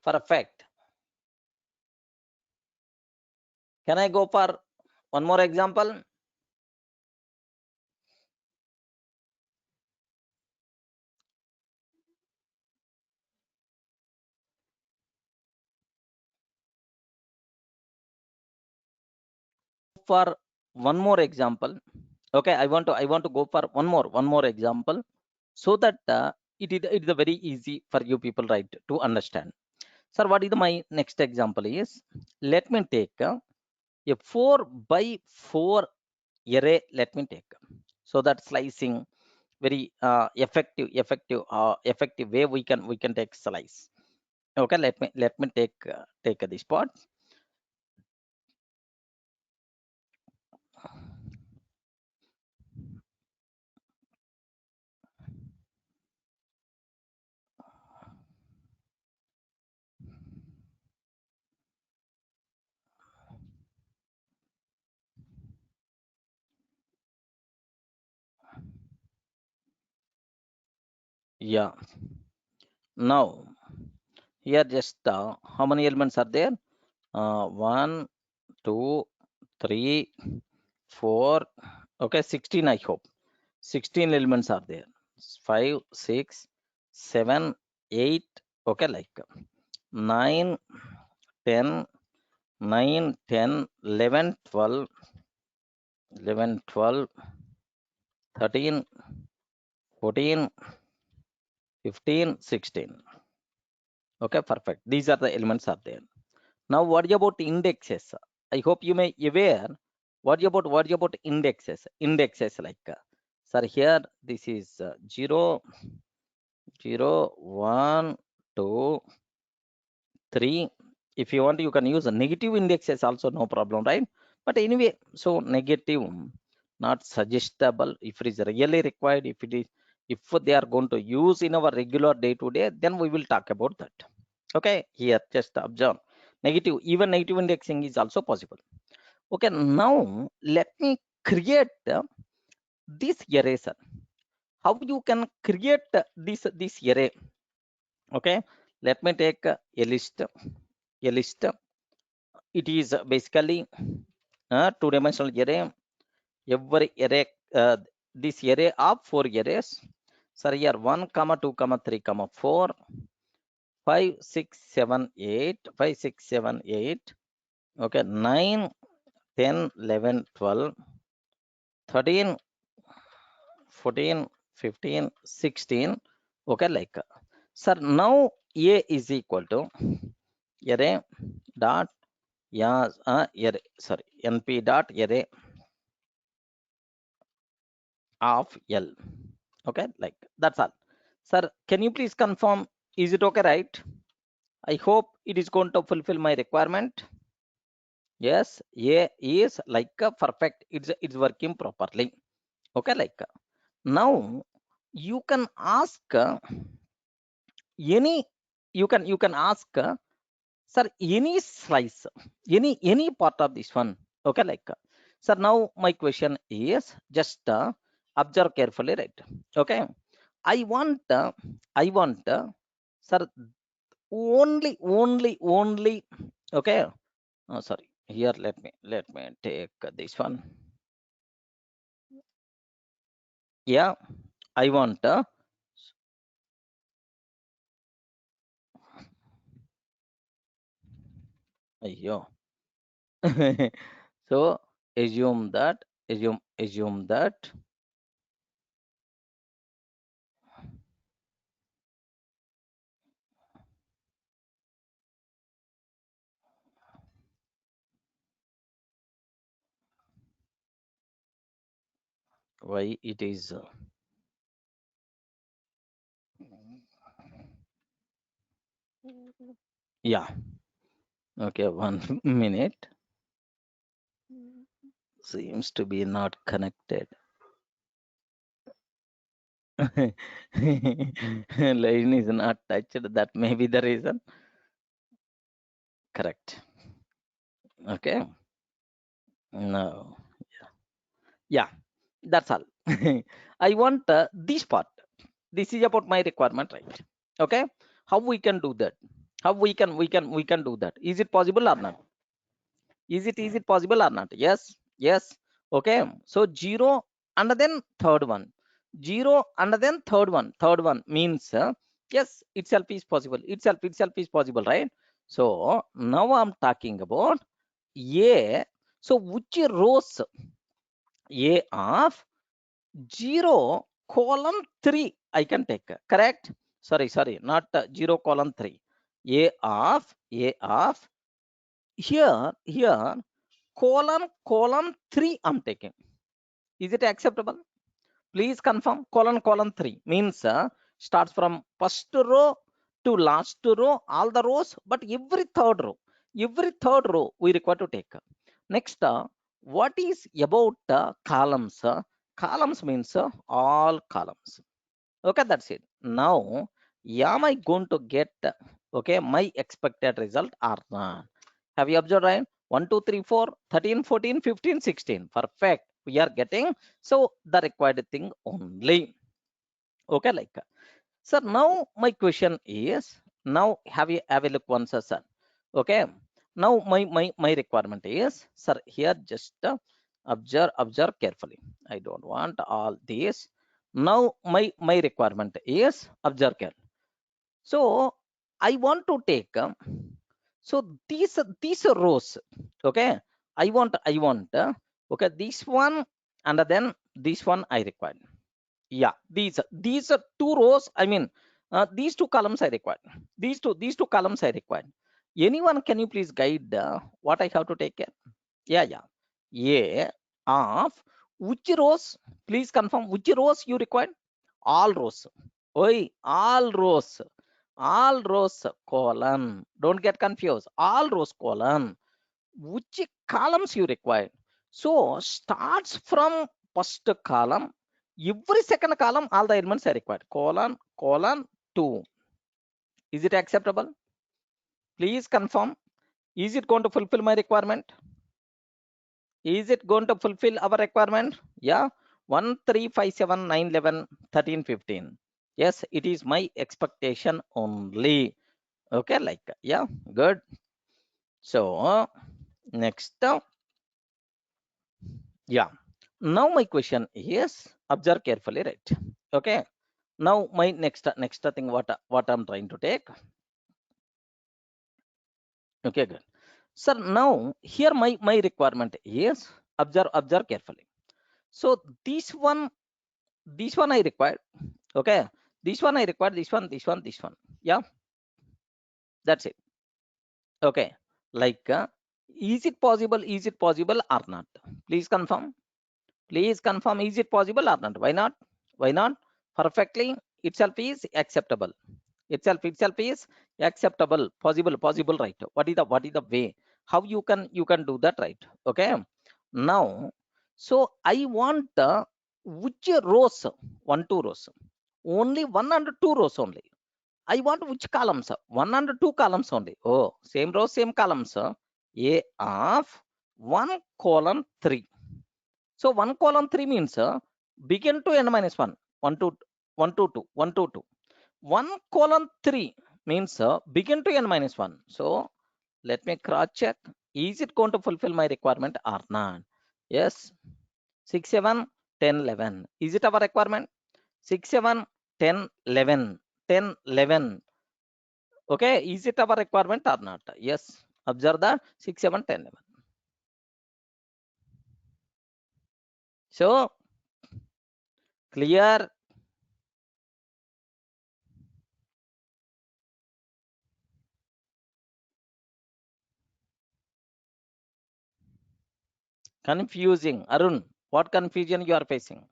Perfect. Can I go for one more example? For one more example. Okay, I want to go for one more example, so that it is a very easy for you people, right, to understand. Sir, what is my next example is, let me take a 4 by 4 array. Let me take, so that slicing very effective way we can take slice. Okay, let me take this part. Yeah, now here just how many elements are there? 1, 2, 3, 4, okay, 16, I hope 16 elements are there. 5, 6, 7, 8, okay, like 9, 10, 9, 10, 11, 12, 11, 12, 13, 14, 15, 16. Okay, perfect. These are the elements are there. Now, what about indexes? I hope you may aware. What about indexes? Indexes like, sir, here this is 0, 0, 1, 2, 3. If you want, you can use a negative indexes also, no problem, right? But anyway, so negative not suggestible. If it is really required, if they are going to use in our regular day-to-day, then we will talk about that. Okay, here just observe negative, even negative indexing is also possible. Okay, now let me create this array, sir. How you can create this array? Okay, let me take a list it is basically two-dimensional array. Every array, this array of 4 arrays. So here 1, 2, 3, 4, 5, 6, 7, 8, 5, 6, 7, 8. Okay, 9, 10, 11, 12, 13, 14, 15, 16. Okay, like, sir, now A is equal to array dot, yeah, array, sorry, np dot array of L. Okay, like, that's all. Sir, can you please confirm, is it okay, right? I hope it is going to fulfill my requirement. Yes, A is like a perfect, it's working properly. Okay, like, now you can ask any, you can ask, sir, any slice, any part of this one. Okay, like, sir, now my question is just observe carefully, right? Okay, I want sir, only, okay, sorry, here, let me take this one. Yeah, I want ayyo. So assume that, assume that why it is yeah, okay, 1 minute, seems to be not connected. Line is not touched, that may be the reason. Correct. Okay, no, yeah, that's all. I want this part, this is about my requirement, right? Okay, how we can do that, how we can do that, is it possible or not? Is it possible or not? Yes, yes. Okay, so 0 and then third one, 0 and then third one means yes, itself is possible, itself is possible, right? So now I'm talking about a, so which rows a of 0 column 3 I can take, correct? Sorry, not 0 column 3, a of here column 3 I'm taking. Is it acceptable? Please confirm. Column 3 means starts from first row to last row, all the rows, but every third row we require to take. Next, what is about columns? Columns means all columns. Okay, that's it. Now, am I going to get okay my expected result or not? Have you observed, right? 1, 2, 3, 4, 13, 14, 15, 16. Perfect. We are getting so the required thing only. Okay, like, sir, now my question is, now have a look once, sir. Okay, now my requirement is, sir, here just observe carefully. I don't want all this. Now my requirement is observe carefully. So I want to take so these rows. Okay, I want okay, this one and then this one I require. Yeah, these are two rows, I mean, these two columns I require, these two columns I require. Anyone, can you please guide what I have to take care? Yeah, a of which rows, please confirm which rows you require. All rows. Oi, all rows colon, don't get confused, all rows colon, which columns you require. So starts from first column, every second column all the elements are required, colon 2. Is it acceptable? Please confirm, is it going to fulfill my requirement? Is it going to fulfill our requirement? Yeah, 1, 3, 5, 7, 9, 11, 13, 15. Yes, it is my expectation only. Okay, like, yeah, good. So Next, yeah. Now my question is, observe carefully, right? Okay. Now my next thing, what I'm trying to take. Okay, good. Sir, now here my requirement is, observe carefully. So this one I required. Okay, this one I required. This one. Yeah, that's it. Okay, like is it possible? Is it possible or not? Please confirm. Please confirm. Is it possible or not? Why not? Why not? Perfectly. Itself is acceptable. Itself is acceptable. Possible. Right? What is the way? How you can do that, right? Okay. Now, so I want which rows? Two rows. Only one and two rows only. I want which columns? One and two columns only. Oh, same row, same columns. A of 1 colon 3. So 1 colon 3 means begin to n minus 1. 1 to 1 to 2. 1 to 2. 1 colon 3 means begin to n minus 1. So let me cross check. Is it going to fulfill my requirement or not? Yes. 6, 7, 10, 11. Is it our requirement? 6, 7, 10, 11. 10, 11. Okay, is it our requirement or not? Yes. Observe the 6, 7, 10, 11. So clear. Confusing. Arun, what confusion you are facing?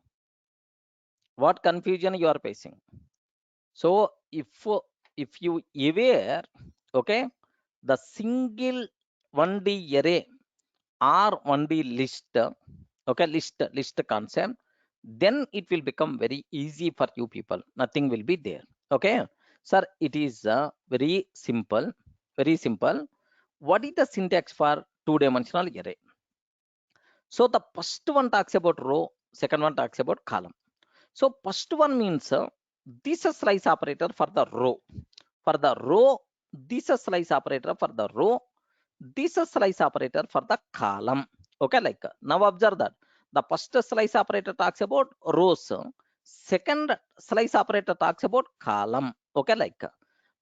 What confusion you are facing? So if you aware, okay, the single 1D array or 1D list, okay, list concept, then it will become very easy for you people. Nothing will be there. Okay, sir, it is very simple. Very simple. What is the syntax for two-dimensional array? So the first one talks about row, second one talks about column. So first one means this is slice operator for the row. For the row, this is slice operator for the row. This is slice operator for the column. Okay, like now observe that the first slice operator talks about rows. Second slice operator talks about column. Okay, like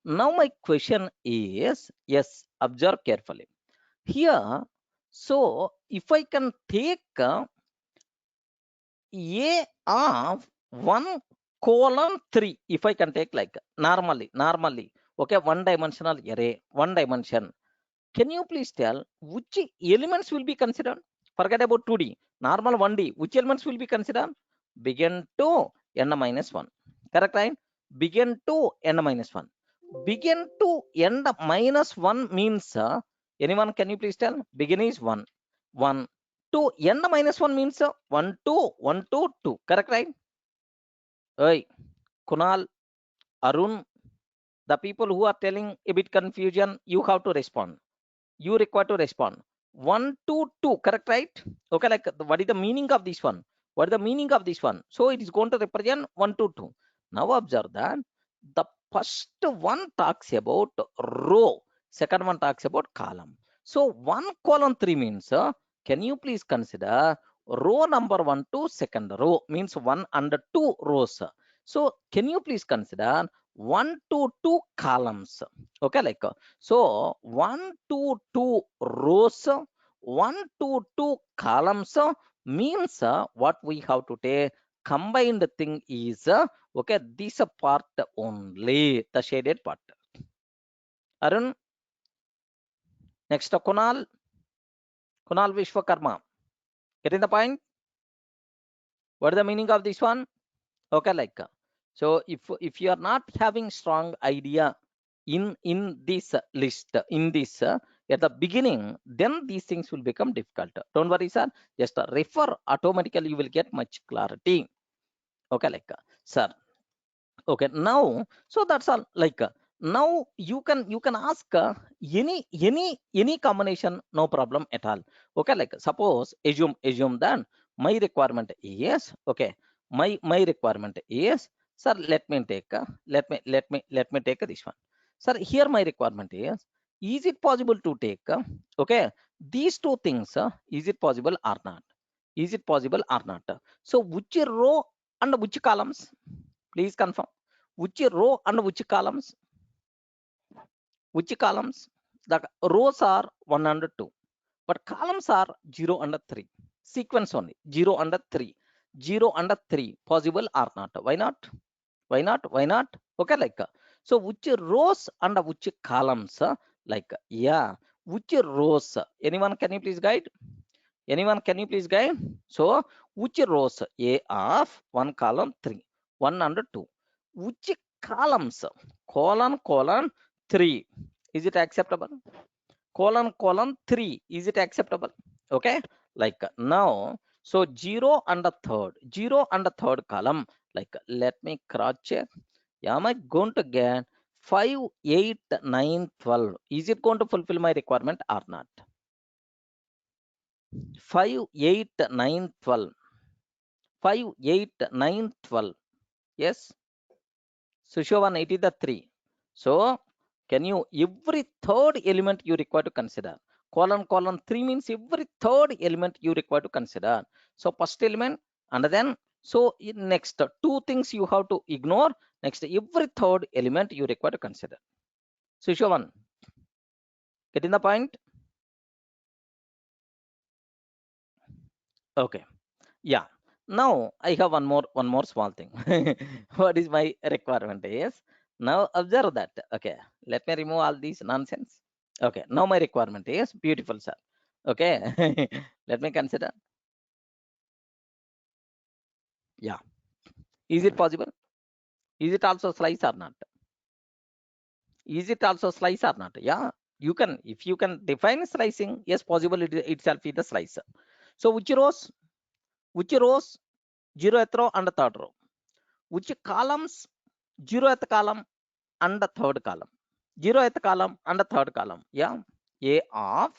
now my question is, yes, observe carefully. Here, so if I can take a of 1 colon 3, if I can take like normally, okay, one dimensional array, one dimension. Can you please tell which elements will be considered? Forget about 2D, normal 1D. Which elements will be considered? Begin to n minus 1. Correct, right? Begin to n minus 1. Begin to n minus 1 means, anyone can you please tell? Begin is 1. 1 to n minus 1 means 1 to 1 to 2. Correct, right? Hey, Kunal, Arun, the people who are telling a bit confusion, you have to respond. You require to respond. 1 to 2, correct, right? Okay, like what is the meaning of this one? What is the meaning of this one? So it is going to represent 1 to 2. Now observe that the first one talks about row, second one talks about column. So 1 colon 3 means, can you please consider row number 1 to second row means 1 and 2 rows. So can you please consider 1 to 2 columns? Okay, like so 1 to 2 rows, 1 to 2 columns means what we have to take combined thing is okay, this part only, the shaded part. Arun, next Kunal Vishwakarma. Getting the point? What is the meaning of this one? Okay, like so if you are not having strong idea in this list, in this at the beginning, then these things will become difficult. Don't worry, sir. Just refer, automatically you will get much clarity. Okay, like sir. Okay, now so that's all. Like now you can ask any combination, no problem at all. Okay, like suppose assume that my requirement is, okay, my requirement is, sir, let me take let me take this one. Sir, here my requirement is Is it possible to take, okay, these two things, is it possible or not? Is it possible or not? So which row and which columns? Please confirm. Which row and which columns? Which columns? The rows are 1 and 2, but columns are 0 and 3. Sequence only 0 and 3. 0 and 3 possible or not? Why not? Why not? Why not? Okay, like so which rows and which columns? Like yeah, which rows? Anyone can you please guide? Anyone can you please guide? So which rows? A of 1 column 3, 1 and 2. Which columns? Colon 3. Is it acceptable? Colon 3. Is it acceptable? Okay, like now. So 0 and the third column. Like let me cross check. Am I going to get 5, 8, 9, 12? Is it going to fulfill my requirement or not? 5, 8, 9, 12. 5, 8, 9, 12. Yes. So show 180 the 3. So can you every third element you require to consider? Colon 3 means every third element you require to consider. So first element and then so in next two things you have to ignore. Next every third element you require to consider. So show 1. Getting the point? Okay. Yeah. Now I have one more small thing. What is my requirement is now observe that. Okay. Let me remove all these nonsense. Okay. Now my requirement is beautiful, sir. Okay. Let me consider. Yeah. Is it possible? Is it also slice or not? Is it also slice or not? Yeah. You can, if you can define slicing, yes, possible it itself is the slicer. So which rows? Which rows? 0th row and the third row. Which columns? 0th column and the third column. 0th column and the third column. Yeah. A of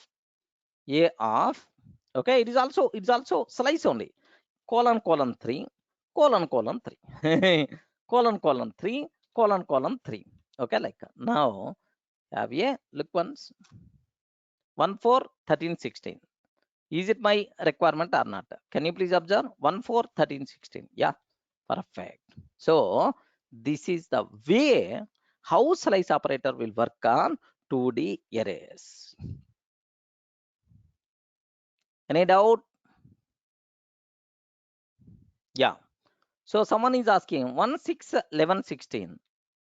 A of okay. It is also slice only. Colon 3 colon 3 colon 3 colon 3. Okay, like now have a look once 1 4 13 16. Is it my requirement or not? Can you please observe 1 4 13 16? Yeah, perfect. So this is the way how slice operator will work on 2D arrays. Any doubt? Yeah. So someone is asking 1 6 11 16.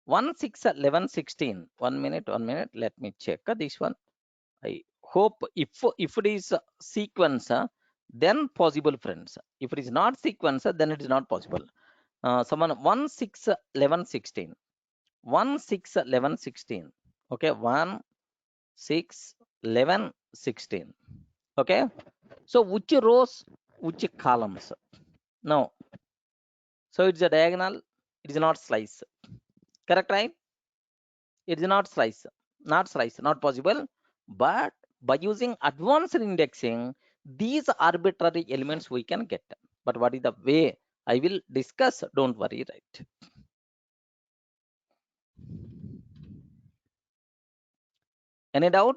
1 6 11 16. 1 minute, 1 minute. Let me check this one. I hope if it is sequence, then possible, friends. If it is not sequence, then it is not possible. Someone 1 6 11 16. 1 6 11 16. Okay, 1 6 11 16. Okay, so which rows, which columns? No, so it's a diagonal, it is not slice. Correct, right? It is not slice, not possible. But by using advanced indexing, these arbitrary elements we can get. But what is the way I will discuss? Don't worry, right? Any doubt?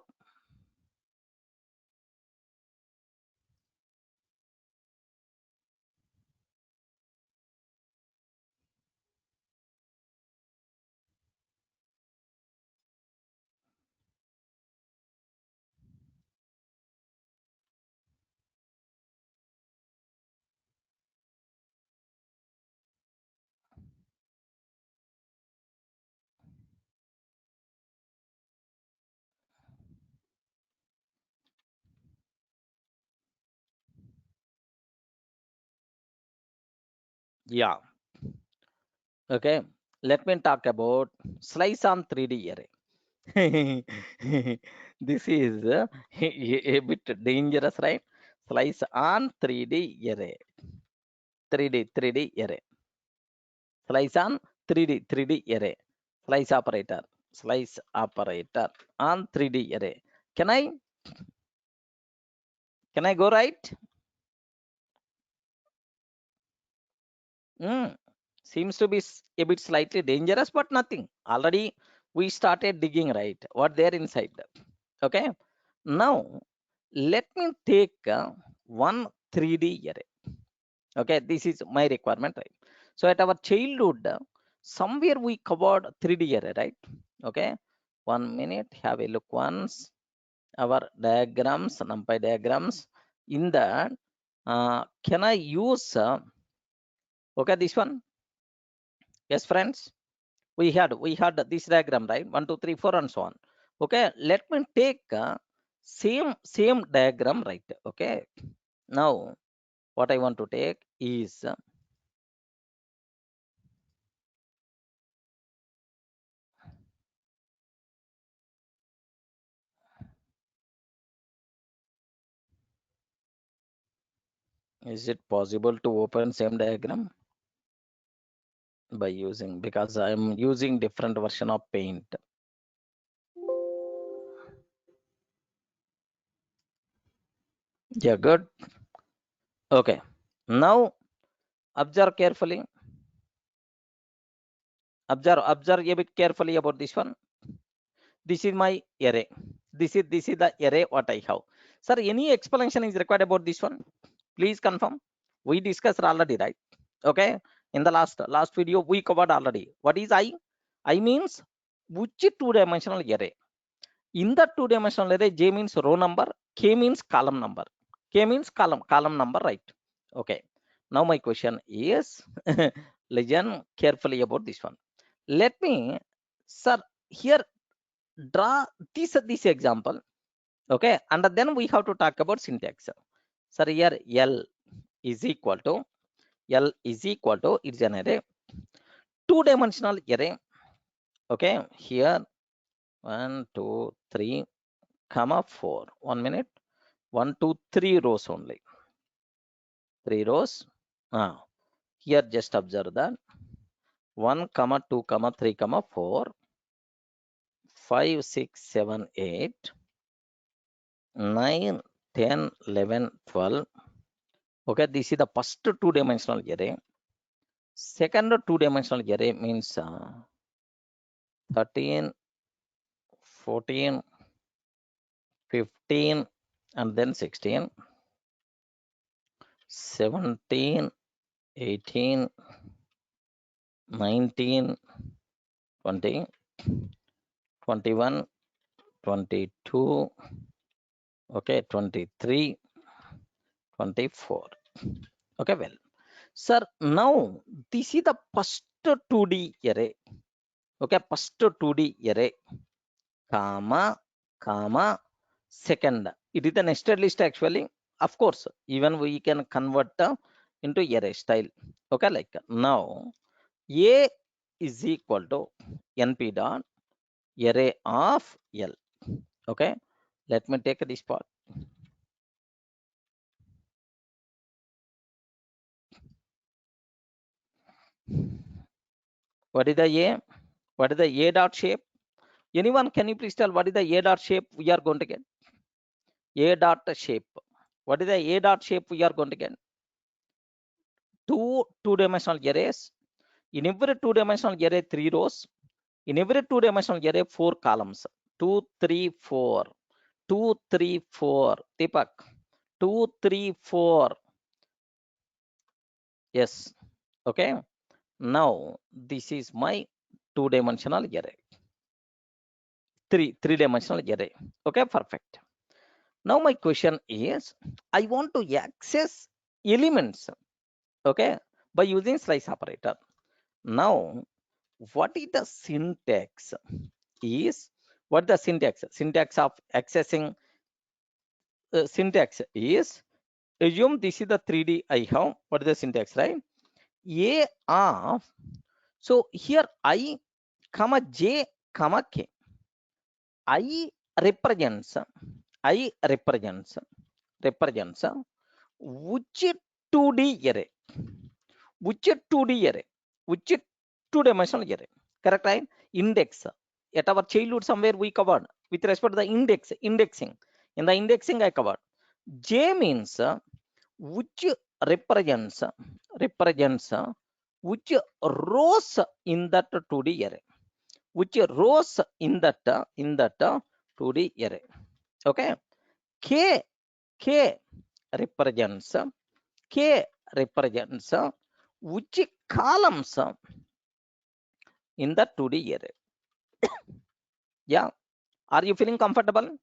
Yeah. Okay. Let me talk about slice on 3D array. This is a bit dangerous, right? Slice on 3D array. 3D array. Slice on 3D array. Slice operator. Slice operator on 3D array. Can I go right? Hmm. Seems to be a bit slightly dangerous, but nothing. Already we started digging, right? What there inside? Okay, now let me take one 3D array. Okay, this is my requirement, right? So at our childhood, somewhere we covered 3D array, right? Okay, 1 minute, have a look once. Our diagrams, NumPy diagrams. In that, can I use, okay, this one? Yes, friends, we had this diagram, right? 1, 2, 3, 4, and so on. Okay, let me take same diagram, right? Okay, now what I want to take is is it possible to open same diagram by using, because I'm using different version of Paint. Yeah, good. Okay, now observe carefully. Observe a bit carefully about this one. This is my array. This is the array what I have. Sir, any explanation is required about this one? Please confirm. We discussed already, right? Okay, in the last video we covered already. What is I? I means which two-dimensional array. In the two-dimensional array, J means row number, K means column number. K means column number, right? Okay, now my question is listen carefully about this one. Let me, sir, here draw this example. Okay, and then we have to talk about syntax. Sir, here L is equal to it's an array, two-dimensional array. Okay, here 1, 2, 3, comma 4. 1 minute. 1, 2, 3 rows only. 3 rows. Here just observe that 1, comma 2, comma 3, comma 4, 5, 6, 7, 8, 9, 10, 11, 12. Okay, this is the first two-dimensional array. Second two-dimensional array means 13, 14, 15, and then 16, 17, 18, 19, 20, 21, 22, okay, 23, 24. Okay, well, sir, now this is the first 2D array. Okay, first 2D array, comma, second. It is the nested list actually. Of course, even we can convert into array style. Okay, like now A is equal to np dot array of L. Okay, let me take this part. What is the A? What is the A dot shape? Anyone, can you please tell what is the A dot shape we are going to get? A dot shape. What is the A dot shape we are going to get? Two-dimensional arrays. In every two-dimensional array, 3 rows. In every two-dimensional array, 4 columns. 2, 3, 4. 2, 3, 4. Deepak. 2, 3, 4. Yes. Okay. Now this is my two-dimensional array. Three-dimensional array. Okay, perfect. Now my question is, I want to access elements, okay, by using slice operator. Now, what is the syntax? What the syntax? Syntax of accessing syntax is, assume this is the 3D I have. What is the syntax, right? A of, so here I, comma J, comma K. I represents which 2D array, which 2D array, which two-dimensional array, correct, right? Index. At our childhood somewhere we covered with respect to the indexing. In the indexing I covered. J means which represents which rows in that 2D array, which rows in that 2D array. Okay, K K represents K represents which columns in the 2D array. Yeah, are you feeling comfortable?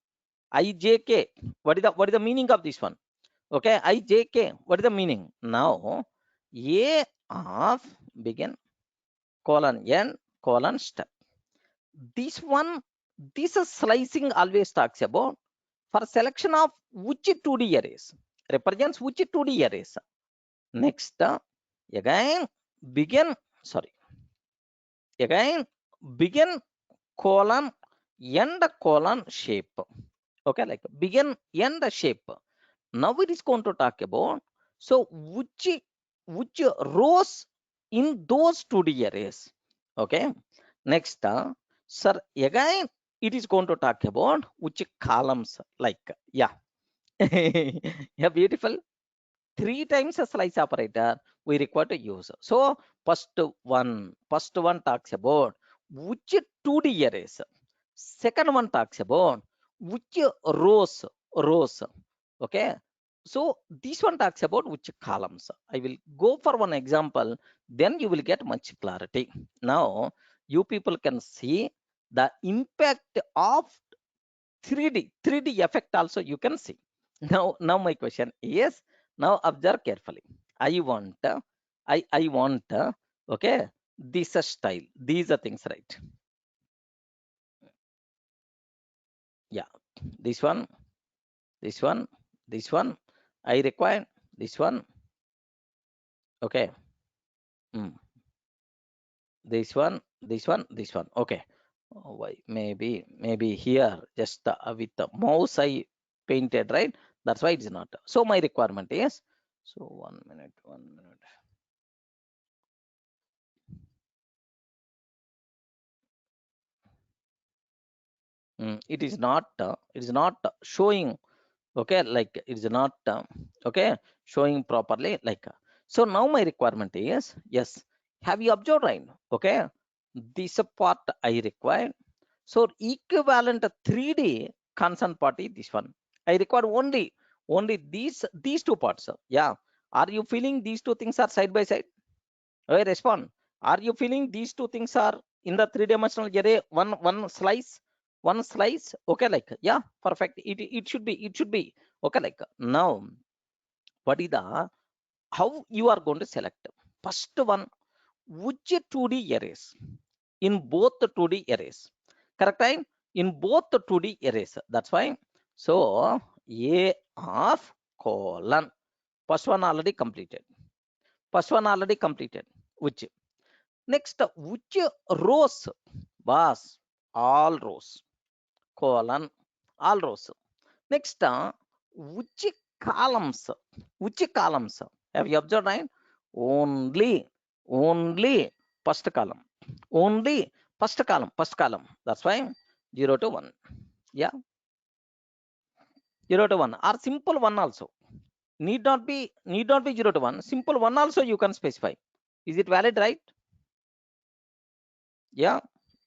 IJK, what is the meaning of this one? Okay, IJK, what is the meaning? Now A of begin colon N colon step. This one, this slicing always talks about for selection of which 2D arrays, represents which 2D arrays. Next, again begin, sorry, again begin colon end colon shape. Okay, like begin end shape. Now it is going to talk about, so which rows in those 2D arrays. Okay, next, sir, again it is going to talk about which columns, like, yeah. Yeah, beautiful. 3 times a slice operator we require to use. So first one talks about which 2D arrays. Second one talks about which rows. Okay. So this one talks about which columns. I will go for one example, then you will get much clarity. Now you people can see the impact of 3D effect also you can see. Now my question is, now observe carefully. I want, okay, this style, these are things, right? Yeah, this one, this one, this one. I require this one. Okay, mm. This one, this one, this one. Okay. Oh, why? Maybe here just with the mouse I painted, right? That's why it's not. So my requirement is, so 1 minute, 1 minute. It is not. It is not showing. Okay, like it is not. Okay, showing properly. Like, so now my requirement is, yes. Have you observed, right? Okay, this part I require. So equivalent 3D concern part is this one. I require only these two parts. Yeah. Are you feeling these two things are side by side? Okay, respond. Are you feeling these two things are in the three-dimensional array? One slice, one slice. Okay, like, yeah, perfect. It should be okay. Like, now, what is the, how you are going to select? First one, which 2D arrays in both the 2D arrays? Correct time in both the 2D arrays. That's fine. So A of colon. First one already completed. First one already completed. Which next, which rows was all rows colon all rows. Next, which columns? Which columns? Have you observed, right? Only first column. Only first column. First column. That's why 0 to 1. Yeah, 0 to 1 or simple 1 also. Need not be 0 to 1. Simple 1 also you can specify. Is it valid, right? Yeah.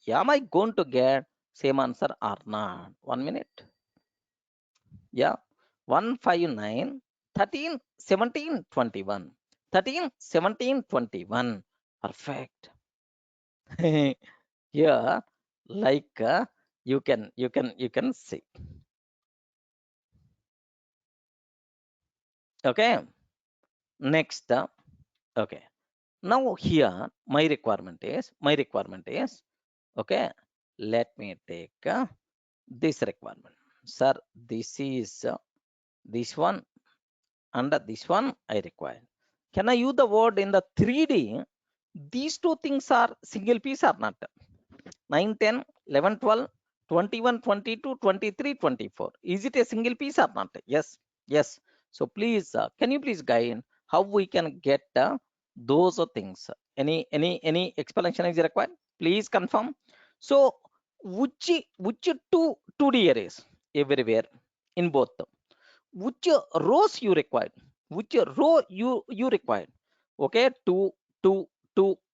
Am I going to get same answer or not? 1 minute. Yeah. 159, 13, 17, 21. 13, 17, 21. Perfect. Here, like, you can see. Okay. Next, okay. Now here my requirement is okay. Let me take this requirement. Sir, this is this one and this one I require. Can I use the word in the 3D? These two things are single piece or not? 9, 10, 11, 12, 21, 22, 23, 24. Is it a single piece or not? Yes. Yes. So please, can you please guide how we can get those things? Any explanation is required? Please confirm. So which two D arrays everywhere in both? Which rows you required? Which row you required? Okay, two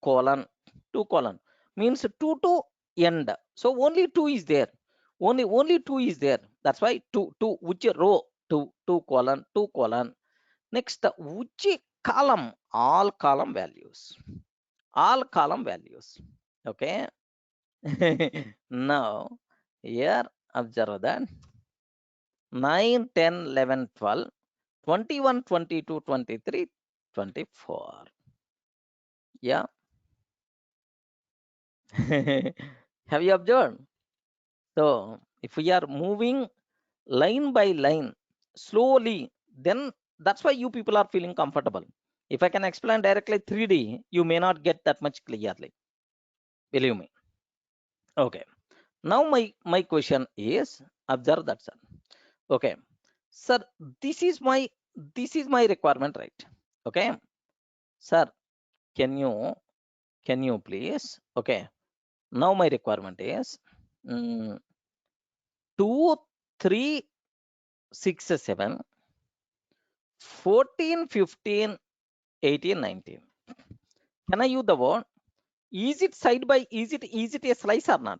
colon, two colon means two to end. So only two is there. Only two is there. That's why to which row, two colon, two colon. Next, which column, all column values, all column values. Okay. Now here observe that 9, 10, 11, 12, 21, 22, 23, 24. Yeah. Have you observed? So if we are moving line by line slowly, then that's why you people are feeling comfortable. If I can explain directly 3D, you may not get that much clearly. Believe me. Okay. Now my question is, observe that, sir. Okay. Sir, this is my requirement, right? Okay. Sir, can you please? Okay. Now my requirement is 2, 3, 6, 7, 14, 15, 18, 19. Can I use the word? Is it side by, is it a slice or not?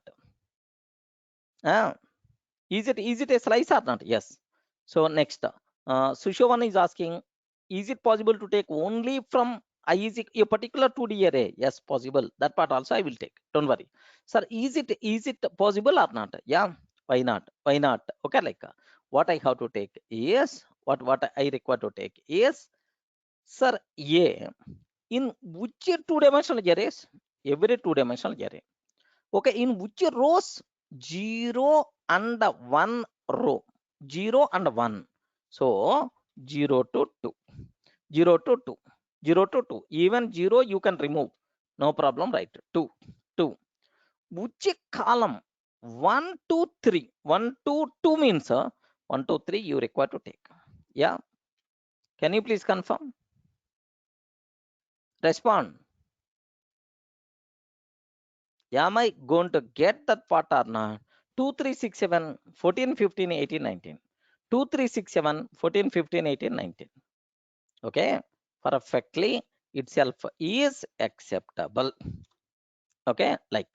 Is it a slice or not? Yes. So next, Sushovan is asking, is it possible to take only from I is a particular 2D array? Yes, possible. That part also I will take. Don't worry. Sir, is it possible or not? Yeah. Why not? Why not? Okay, like what I have to take is what I require to take is, sir, A in which two-dimensional arrays? Every two-dimensional array. Okay, in which rows? 0 and 1 row. 0 and 1. So 0 to 2. 0 to 2. 0 to 2. Even 0 you can remove. No problem, right? 2. 2. Which column? 1, 2, 3. 1, 2, 2 means 1, 2, 3 you require to take. Yeah. Can you please confirm? Respond. Am I going to get that part or not? 2, 3, 6, 7, 14, 15, 18, 19. 2, 3, 6, 7, 14, 15, 18, 19. Okay. Perfectly itself is acceptable. Okay. Like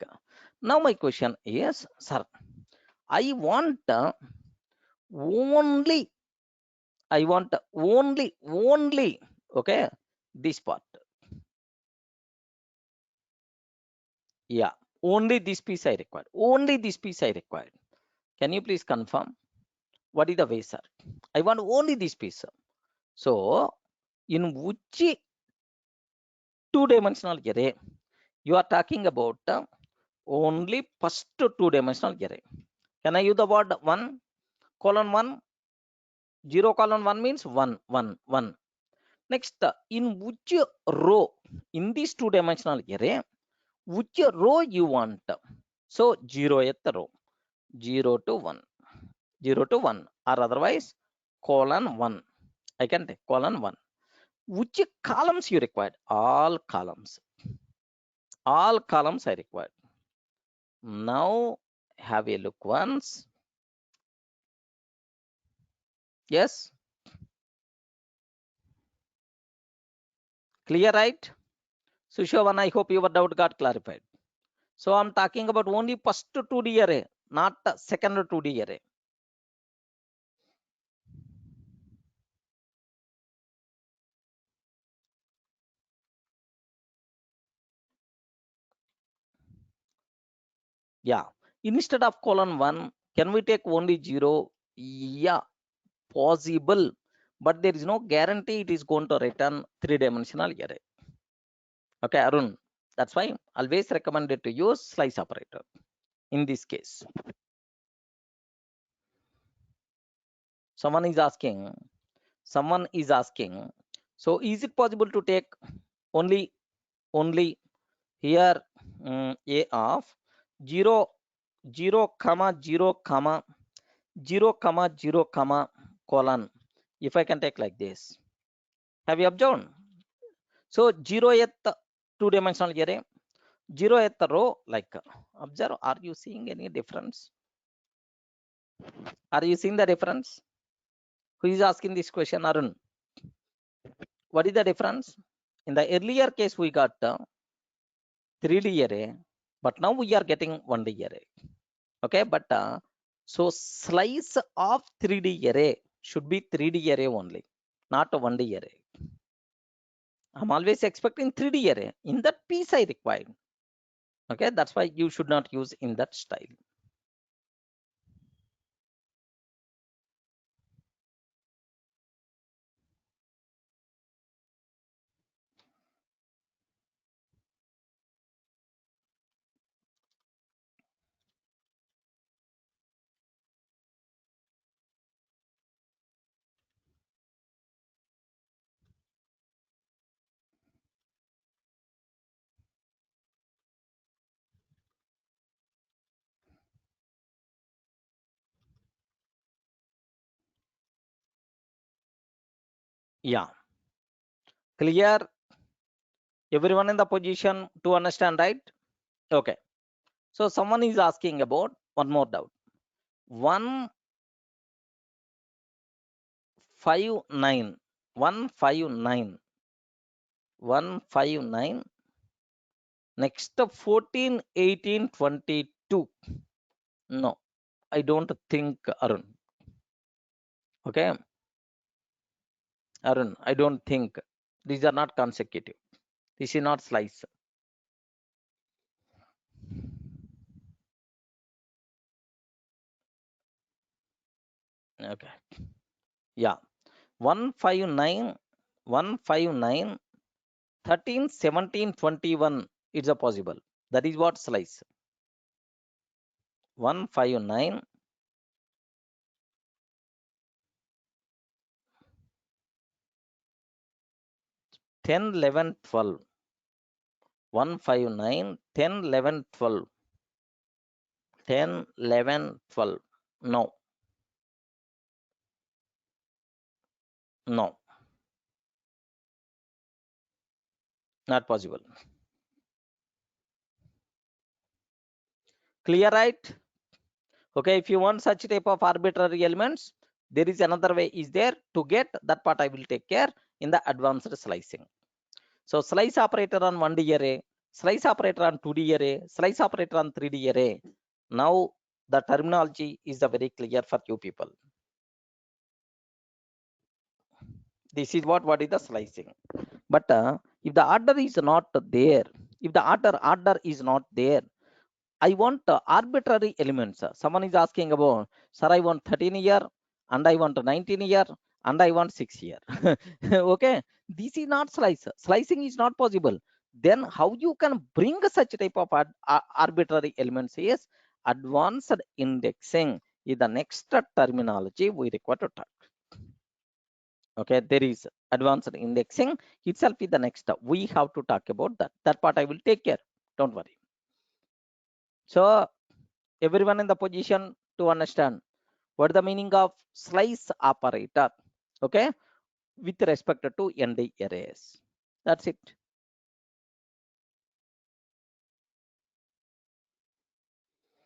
now my question is, sir, I want only, okay, this part. Yeah. Only this piece I require. Only this piece I require. Can you please confirm? What is the way, sir? I want only this piece, sir. So in which two-dimensional array you are talking about? Only first two-dimensional array. Can I use the word 1 colon 1? 0 colon 1 means 1, 1, 1. Next, in which row in this two-dimensional array, which row you want? So 0th row, 0 to 1, 0 to 1, or otherwise colon 1. I can take colon 1. Which columns you required? All columns. All columns I required. Now have a look once. Yes. Clear, right? Sushovan, I hope your doubt got clarified. So I'm talking about only first 2D array, not second 2D array. Yeah. Instead of colon 1, can we take only 0? Yeah, possible. But there is no guarantee it is going to return three-dimensional array. Okay, Arun. That's why always recommended to use slice operator in this case. Someone is asking, so is it possible to take only here a of 0, 0, comma 0, comma 0, comma 0, comma colon, if I can take like this? Have you observed? So 0th two-dimensional array, 0th row, like observe, are you seeing any difference? Are you seeing the difference? Who is asking this question, Arun? What is the difference? In the earlier case, we got 3D array, but now we are getting 1D array. Okay, but So slice of 3D array should be 3D array only, not a 1D array. I'm always expecting 3D array. In that piece I require. Okay, that's why you should not use in that style. Yeah, clear? Everyone in the position to understand, right? Okay. So someone is asking about one more doubt. 159, 159, 159. Next 14, 18, 22. No, I don't think, Arun. Okay, Arun, I don't think. These are not consecutive. This is not slice. Okay. Yeah. 159, 159, 13, 17, 21. It's a possible. That is what slice. 159, 10, 11, 12. 159, 10, 11, 12. 10, 11, 12. No, no, not possible. Clear, right? Okay, if you want such type of arbitrary elements, there is another way is there to get. That part I will take care in the advanced slicing. So slice operator on 1D array, slice operator on 2D array, slice operator on 3D array. Now the terminology is very clear for you people. This is what is the slicing. But if the order is not there, if the order is not there, I want arbitrary elements. Someone is asking about, sir, I want 13 year and I want 19 year and I want 6 year. Okay, this is not slice. Slicing is not possible. Then how you can bring such type of arbitrary elements? Yes, advanced indexing is the next terminology we require to talk. Okay, there is advanced indexing itself is the next step. We have to talk about that. That part I will take care. Don't worry. So everyone in the position to understand what the meaning of slice operator, okay, with respect to ND arrays. That's it.